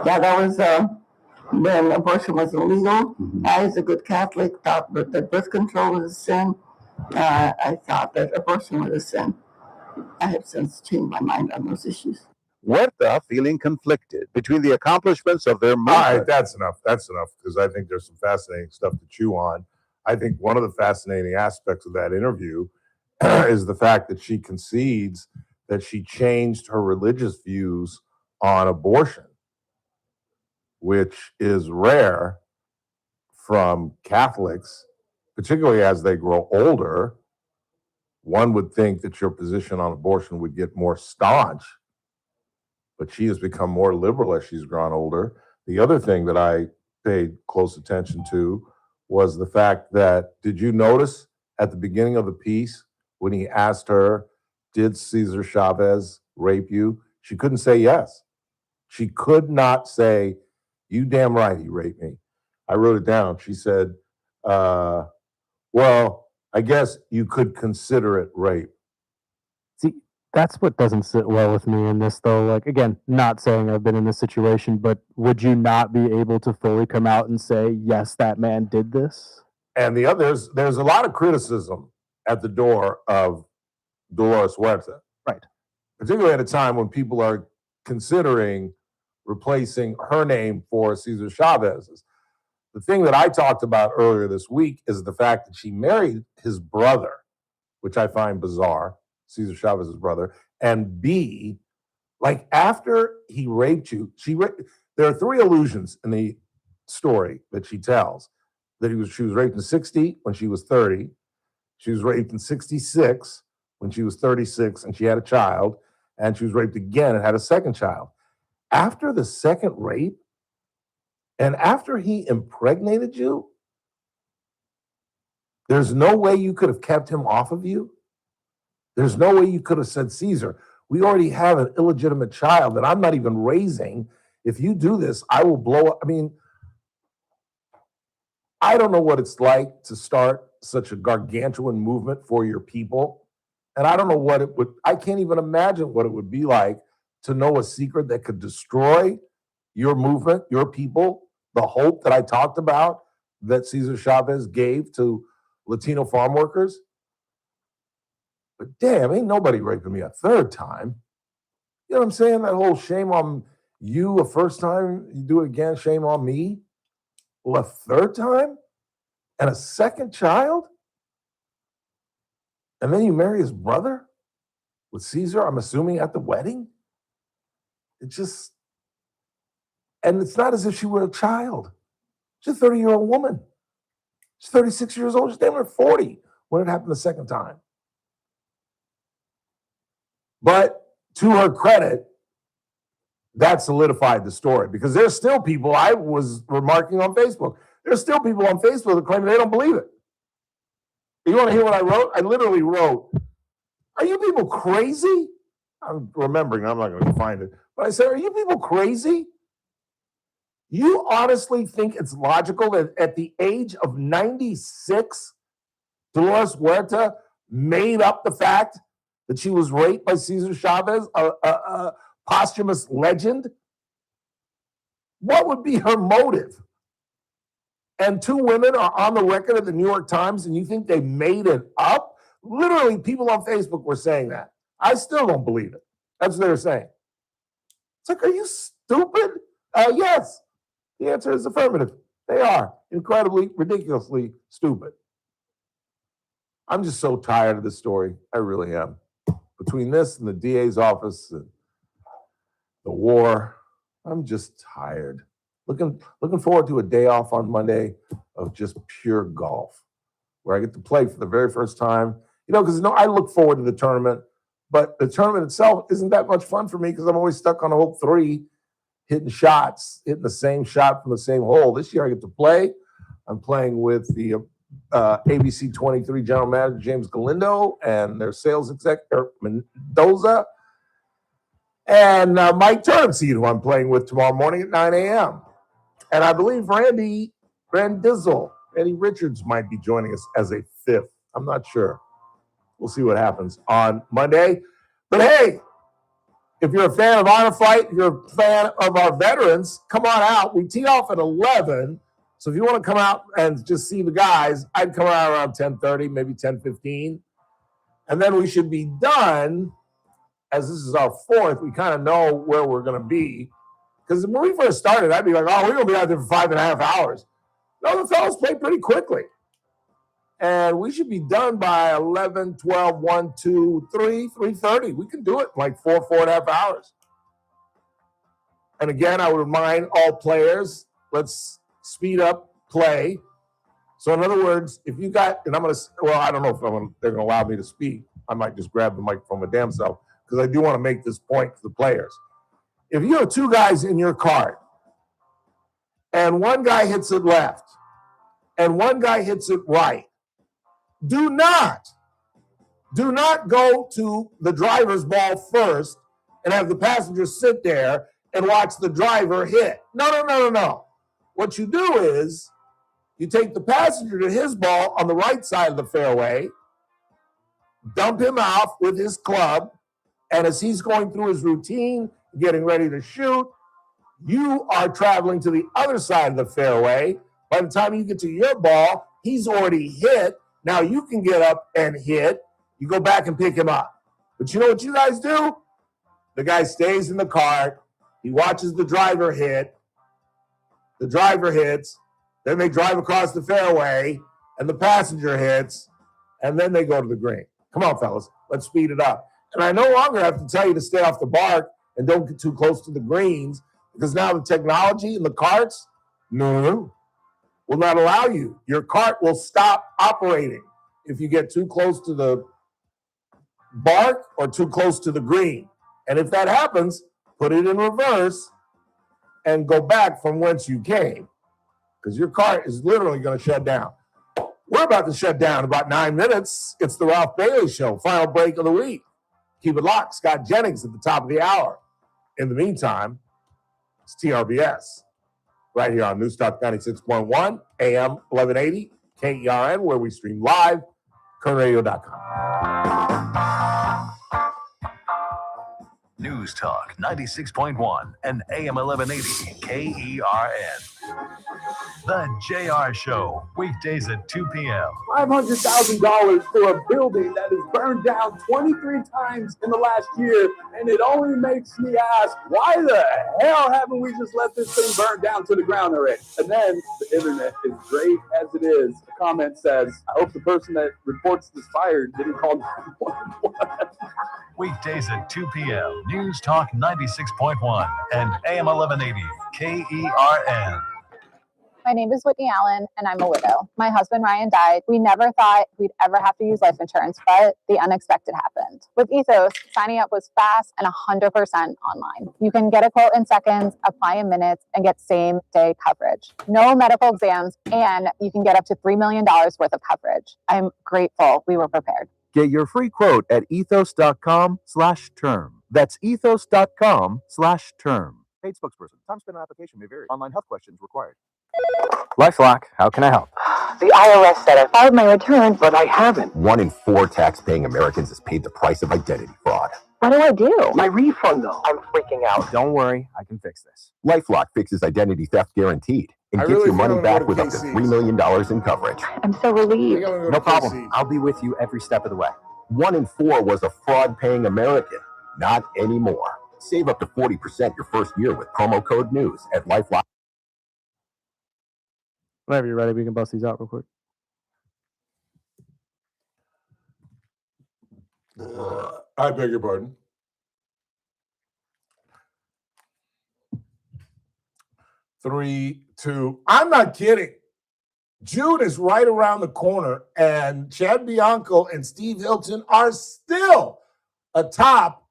Yeah, that was when abortion was illegal. I, as a good Catholic, thought that birth control was a sin. I thought that abortion was a sin. I have since changed my mind on those issues.
Huerta feeling conflicted between the accomplishments of their movement.
All right, that's enough. That's enough, because I think there's some fascinating stuff to chew on. I think one of the fascinating aspects of that interview is the fact that she concedes that she changed her religious views on abortion, which is rare from Catholics, particularly as they grow older. One would think that your position on abortion would get more staunch, but she has become more liberal as she's grown older. The other thing that I paid close attention to was the fact that, did you notice at the beginning of the piece when he asked her, did Cesar Chavez rape you? She couldn't say yes. She could not say, you damn right he raped me. I wrote it down. She said, well, I guess you could consider it rape.
See, that's what doesn't sit well with me in this, though. Like, again, not saying I've been in this situation, but would you not be able to fully come out and say, yes, that man did this?
And the others, there's a lot of criticism at the door of Dolores Huerta.
Right.
Particularly at a time when people are considering replacing her name for Cesar Chavez's. The thing that I talked about earlier this week is the fact that she married his brother, which I find bizarre, Cesar Chavez's brother, and B, like after he raped you, there are 3 allusions in the story that she tells. That she was raped in 60 when she was 30. She was raped in 66 when she was 36 and she had a child. And she was raped again and had a second child. After the second rape, and after he impregnated you, there's no way you could have kept him off of you. There's no way you could have said, Cesar, we already have an illegitimate child that I'm not even raising. If you do this, I will blow up. I mean, I don't know what it's like to start such a gargantuan movement for your people. And I don't know what it would, I can't even imagine what it would be like to know a secret that could destroy your movement, your people, the hope that I talked about that Cesar Chavez gave to Latino farm workers. But damn, ain't nobody raping me a third time. You know what I'm saying? That whole shame on you a first time, you do it again, shame on me. Well, a third time? And a second child? And then you marry his brother with Cesar, I'm assuming, at the wedding? It just, and it's not as if she were a child. She's a 30-year-old woman. She's 36 years old. She's damn near 40 when it happened the second time. But to her credit, that solidified the story because there's still people, I was remarking on Facebook, there's still people on Facebook that claim they don't believe it. You want to hear what I wrote? I literally wrote, are you people crazy? I'm remembering, I'm not going to find it. But I said, are you people crazy? You honestly think it's logical that at the age of 96, Dolores Huerta made up the fact that she was raped by Cesar Chavez, a posthumous legend? What would be her motive? And 2 women are on the record at the New York Times, and you think they made it up? Literally, people on Facebook were saying that. I still don't believe it. That's what they were saying. It's like, are you stupid? Yes. The answer is affirmative. They are incredibly, ridiculously stupid. I'm just so tired of this story. I really am. Between this and the DA's office and the war, I'm just tired. Looking forward to a day off on Monday of just pure golf, where I get to play for the very first time. You know, because I look forward to the tournament, but the tournament itself isn't that much fun for me because I'm always stuck on hole 3 hitting shots, hitting the same shot from the same hole. This year I get to play. I'm playing with the ABC 23 general manager, James Galindo, and their sales executive, Mendoza, and Mike Turnseed, who I'm playing with tomorrow morning at 9 a.m. And I believe Randy Richards might be joining us as a fifth. I'm not sure. We'll see what happens on Monday. But hey, if you're a fan of Honor Flight, if you're a fan of our veterans, come on out. We tee off at 11. So if you want to come out and just see the guys, I'd come out around 10:30, maybe 10:15. And then we should be done. As this is our fourth, we kind of know where we're going to be. Because when we first started, I'd be like, oh, we're going to be out there for 5.5 hours. No, the fellas play pretty quickly. And we should be done by 11, 12, 1, 2, 3, 3:30. We can do it in like 4.5 hours. And again, I would remind all players, let's speed up play. So in other words, if you got, and I'm going to, well, I don't know if they're going to allow me to speak. I might just grab the microphone my damn self because I do want to make this point to the players. If you have two guys in your cart and one guy hits it left and one guy hits it right, do not go to the driver's ball first and have the passenger sit there and watch the driver hit. No. What you do is you take the passenger to his ball on the right side of the fairway, dump him off with his club, and as he's going through his routine, getting ready to shoot, you are traveling to the other side of the fairway. By the time you get to your ball, he's already hit. Now you can get up and hit. You go back and pick him up. But you know what you guys do? The guy stays in the cart. He watches the driver hit. The driver hits. Then they drive across the fairway, and the passenger hits, and then they go to the green. Come on, fellas. Let's speed it up. And I no longer have to tell you to stay off the bark and don't get too close to the greens, because now the technology in the carts, no, will not allow you. Your cart will stop operating if you get too close to the bark or too close to the green. And if that happens, put it in reverse and go back from whence you came, because your cart is literally going to shut down. We're about to shut down in about 9 minutes. It's the Ralph Bailey Show, final break of the week. Keep it locked. Scott Jennings at the top of the hour. In the meantime, it's TRBS right here on News Talk 96.1, AM 1180, KERN, where we stream live, KernRadio.com.
News Talk 96.1 and AM 1180 KERN. The JR Show, weekdays at 2 p.m.
$500,000 for a building that is burned down 23 times in the last year, and it only makes me ask, why the hell haven't we just let this thing burn down to the ground already? And then the internet, as great as it is, the comment says, I hope the person that reports this fire didn't call 911.
Weekdays at 2 p.m. News Talk 96.1 and AM 1180 KERN.
My name is Whitney Allen, and I'm a widow. My husband, Ryan, died. We never thought we'd ever have to use life insurance, but the unexpected happened. With Ethos, signing up was fast and 100% online. You can get a quote in seconds, apply in minutes, and get same-day coverage. No medical exams, and you can get up to $3 million worth of coverage. I'm grateful we were prepared.
Get your free quote at ethos.com/term. That's ethos.com/term. Paid spokesperson. Time spent on application may vary. Online health questions required.
LifeLock, how can I help?
The IRS said I filed my return, but I haven't.
1 in 4 tax-paying Americans has paid the price of identity fraud.
What do I do? My refund, though. I'm freaking out.
Don't worry, I can fix this.
LifeLock fixes identity theft guaranteed and gets your money back with up to $3 million in coverage.
I'm so relieved.
No problem. I'll be with you every step of the way.
1 in 4 was a fraud-paying American. Not anymore. Save up to 40% your first year with promo code NEWS at LifeLock.
Whenever you're ready, we can bust these out real quick.
I beg your pardon. Three, two. I'm not kidding. June is right around the corner, and Chad Bianco and Steve Hilton are still atop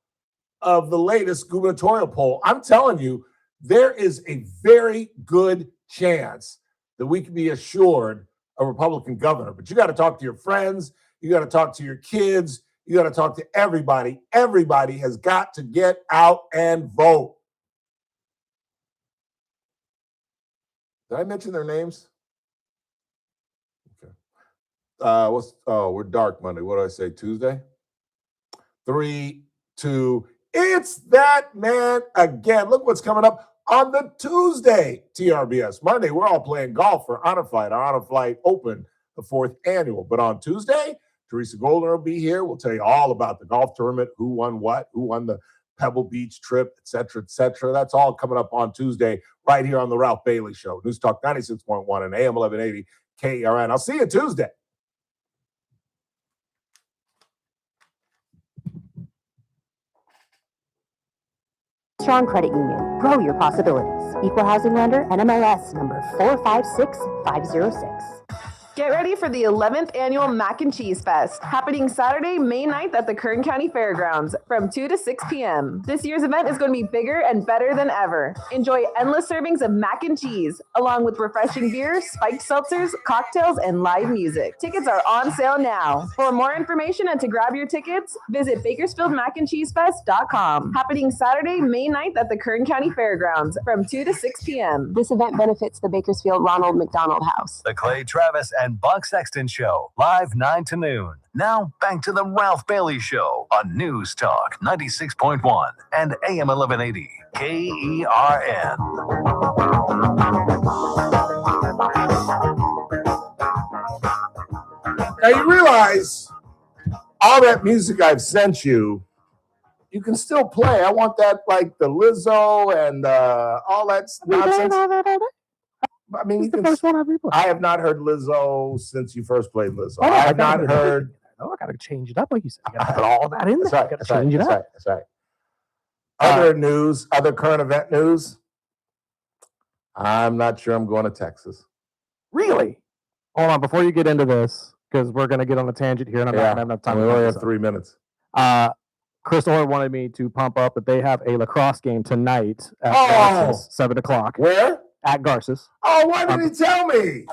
of the latest gubernatorial poll. I'm telling you, there is a very good chance that we can be assured a Republican governor. But you got to talk to your friends. You got to talk to your kids. You got to talk to everybody. Everybody has got to get out and vote. Did I mention their names? Okay. We're dark Monday. What do I say? Tuesday? 3, 2. It's that man again. Look what's coming up on the Tuesday TRBS. Monday, we're all playing golf for Honor Flight, our Honor Flight Open, the 4th annual. But on Tuesday, Teresa Golden will be here. We'll tell you all about the golf tournament, who won what, who won the Pebble Beach trip, et cetera, et cetera. That's all coming up on Tuesday right here on the Ralph Bailey Show. News Talk 96.1 and AM 1180 KERN. I'll see you Tuesday.
Strong Credit Union. Grow your possibilities. Equal housing lender, NMLS number 456506.
Get ready for the 11th annual Mac and Cheese Fest, happening Saturday, May 9th at the Kern County Fairgrounds from 2 to 6 p.m. This year's event is going to be bigger and better than ever. Enjoy endless servings of mac and cheese, along with refreshing beer, spiked seltzers, cocktails, and live music. Tickets are on sale now. For more information and to grab your tickets, visit BakersfieldMacandCheeseFest.com. Happening Saturday, May 9th at the Kern County Fairgrounds from 2 to 6 p.m.
This event benefits the Bakersfield Ronald McDonald House.
The Clay Travis and Buck Sexton Show, live 9 to noon. Now, back to the Ralph Bailey Show on News Talk 96.1 and AM 1180 KERN.
Now you realize all that music I've sent you, you can still play. I want that, like the Lizzo and all that nonsense. I mean, I have not heard Lizzo since you first played Lizzo. I have not heard.
Oh, I got to change it up, like you said. I got to put all that in there.
That's right.
I got
That's
to
right.
change it
That's
up.
right. That's right. Other news, other current event news. I'm not sure I'm going to Texas.
Really? Hold on, before you get into this, because we're going to get on a tangent here, and I'm not going to have enough time.
We only have 3 minutes.
Chris Orr wanted me to pump up that they have a lacrosse game tonight at Garces, 7 o'clock.
Where?
At Garces.
Oh, why didn't he tell me?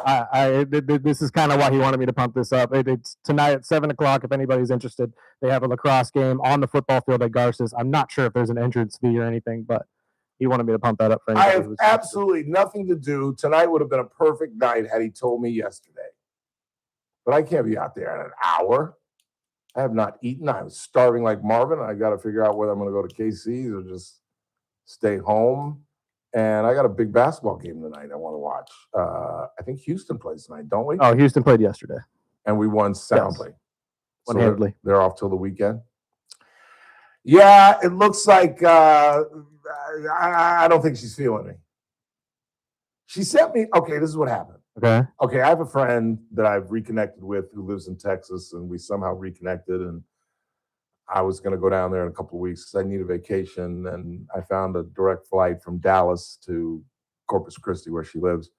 This is kind of why he wanted me to pump this up. It's tonight at 7 o'clock. If anybody's interested, they have a lacrosse game on the football field at Garces. I'm not sure if there's an entrance fee or anything, but he wanted me to pump that up for
I
anybody.
have absolutely nothing to do. Tonight would have been a perfect night had he told me yesterday. But I can't be out there in an hour. I have not eaten. I'm starving like Marvin. I got to figure out whether I'm going to go to KC's or just stay home. And I got a big basketball game tonight I want to watch. I think Houston plays tonight, don't we?
Oh, Houston played yesterday.
And we won soundly.
Yes.
So
One-handedly.
they're off till the weekend. Yeah, it looks like I don't think she's feeling me. She sent me, okay, this is what happened.
Okay.
Okay, I have a friend that I've reconnected with who lives in Texas, and we somehow reconnected, and I was going to go down there in a couple of weeks because I need a vacation, and I found a direct flight from Dallas to Corpus Christi, where she lives.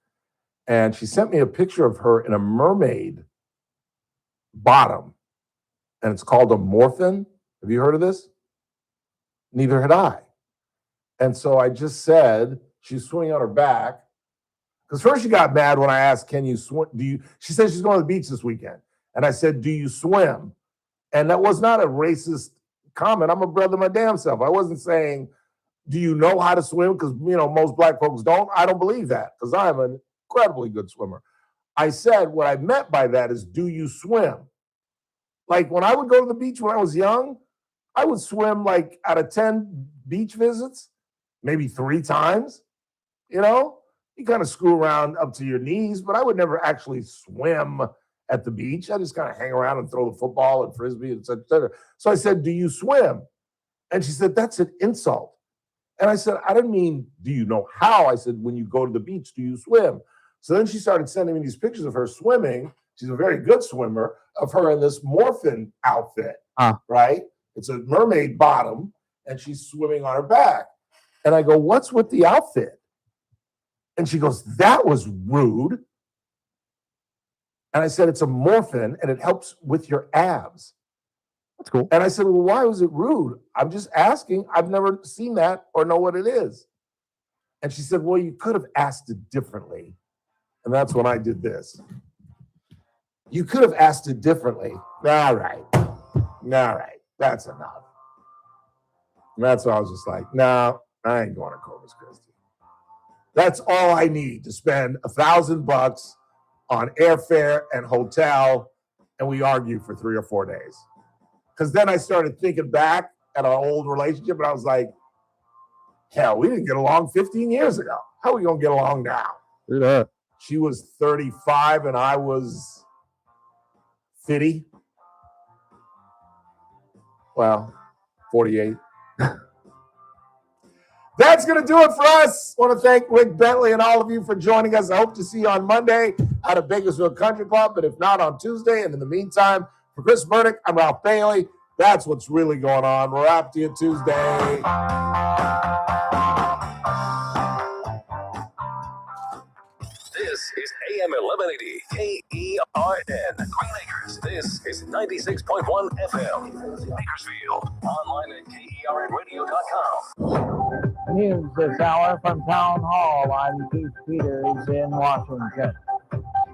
And she sent me a picture of her in a mermaid bottom, and it's called a morphin. Have you heard of this? Neither had I. And so I just said, she's swimming on her back. Because first she got mad when I asked, can you swim? She said she's going to the beach this weekend. And I said, do you swim? And that was not a racist comment. I'm a brother my damn self. I wasn't saying, do you know how to swim? Because, most black folks don't. I don't believe that because I'm an incredibly good swimmer. I said what I meant by that is, do you swim? Like when I would go to the beach when I was young, I would swim like out of 10 beach visits, maybe 3 times, You kind of screw around up to your knees, but I would never actually swim at the beach. I just kind of hang around and throw the football and frisbee, et cetera, et cetera. So I said, do you swim? And she said, that's an insult. And I said, I didn't mean, do you know how? I said, when you go to the beach, do you swim? So then she started sending me these pictures of her swimming. She's a very good swimmer, of her in this morphin outfit, right? It's a mermaid bottom, and she's swimming on her back. And I go, what's with the outfit? And she goes, that was rude. And I said, it's a morphin, and it helps with your abs.
That's cool.
And I said, well, why was it rude? I'm just asking. I've never seen that or know what it is. And she said, well, you could have asked it differently. And that's when I did this. You could have asked it differently. All right. That's enough. And that's why I was just like, no, I ain't going to Corpus Christi. That's all I need to spend $1,000 on airfare and hotel, and we argue for 3 or 4 days. Because then I started thinking back at our old relationship, and I was like, hell, we didn't get along 15 years ago. How are we going to get along now?
Do that.
She was 35 and I was 50. Well, 48. That's going to do it for us. I want to thank Rick Bentley and all of you for joining us. I hope to see you on Monday out of Bakersfield Country Club, but if not, on Tuesday. And in the meantime, for Chris Burdick, I'm Ralph Bailey. That's what's really going on. We're up to you Tuesday.
This is AM 1180 KERN Green Acres. This is 96.1 FM Bakersfield. Online at KERNradio.com.
News this hour from Town Hall. I'm Keith Peters in Washington.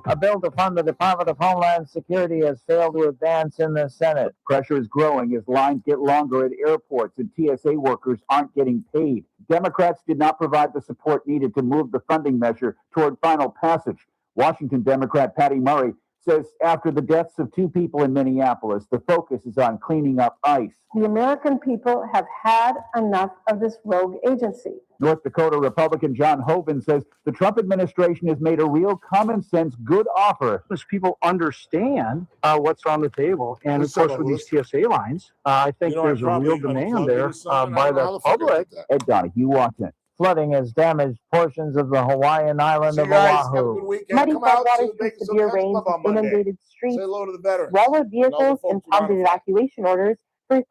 A bill to fund the Department of Homeland Security has failed to advance in the Senate.
Pressure is growing as lines get longer at airports and TSA workers aren't getting paid. Democrats did not provide the support needed to move the funding measure toward final passage. Washington Democrat Patty Murray says after the deaths of 2 people in Minneapolis, the focus is on cleaning up ICE.
The American people have had enough of this rogue agency.
North Dakota Republican John Hoeven says the Trump administration has made a real common sense good offer.
As people understand what's on the table, and of course with these TSA lines, I think there's a real demand there by the public.
Ed Donahue, Washington.
Flooding has damaged portions of the Hawaiian island of Oahu.
Muddy floodwaters from severe rains inundated streets, swallowed vehicles, and prompted evacuation orders for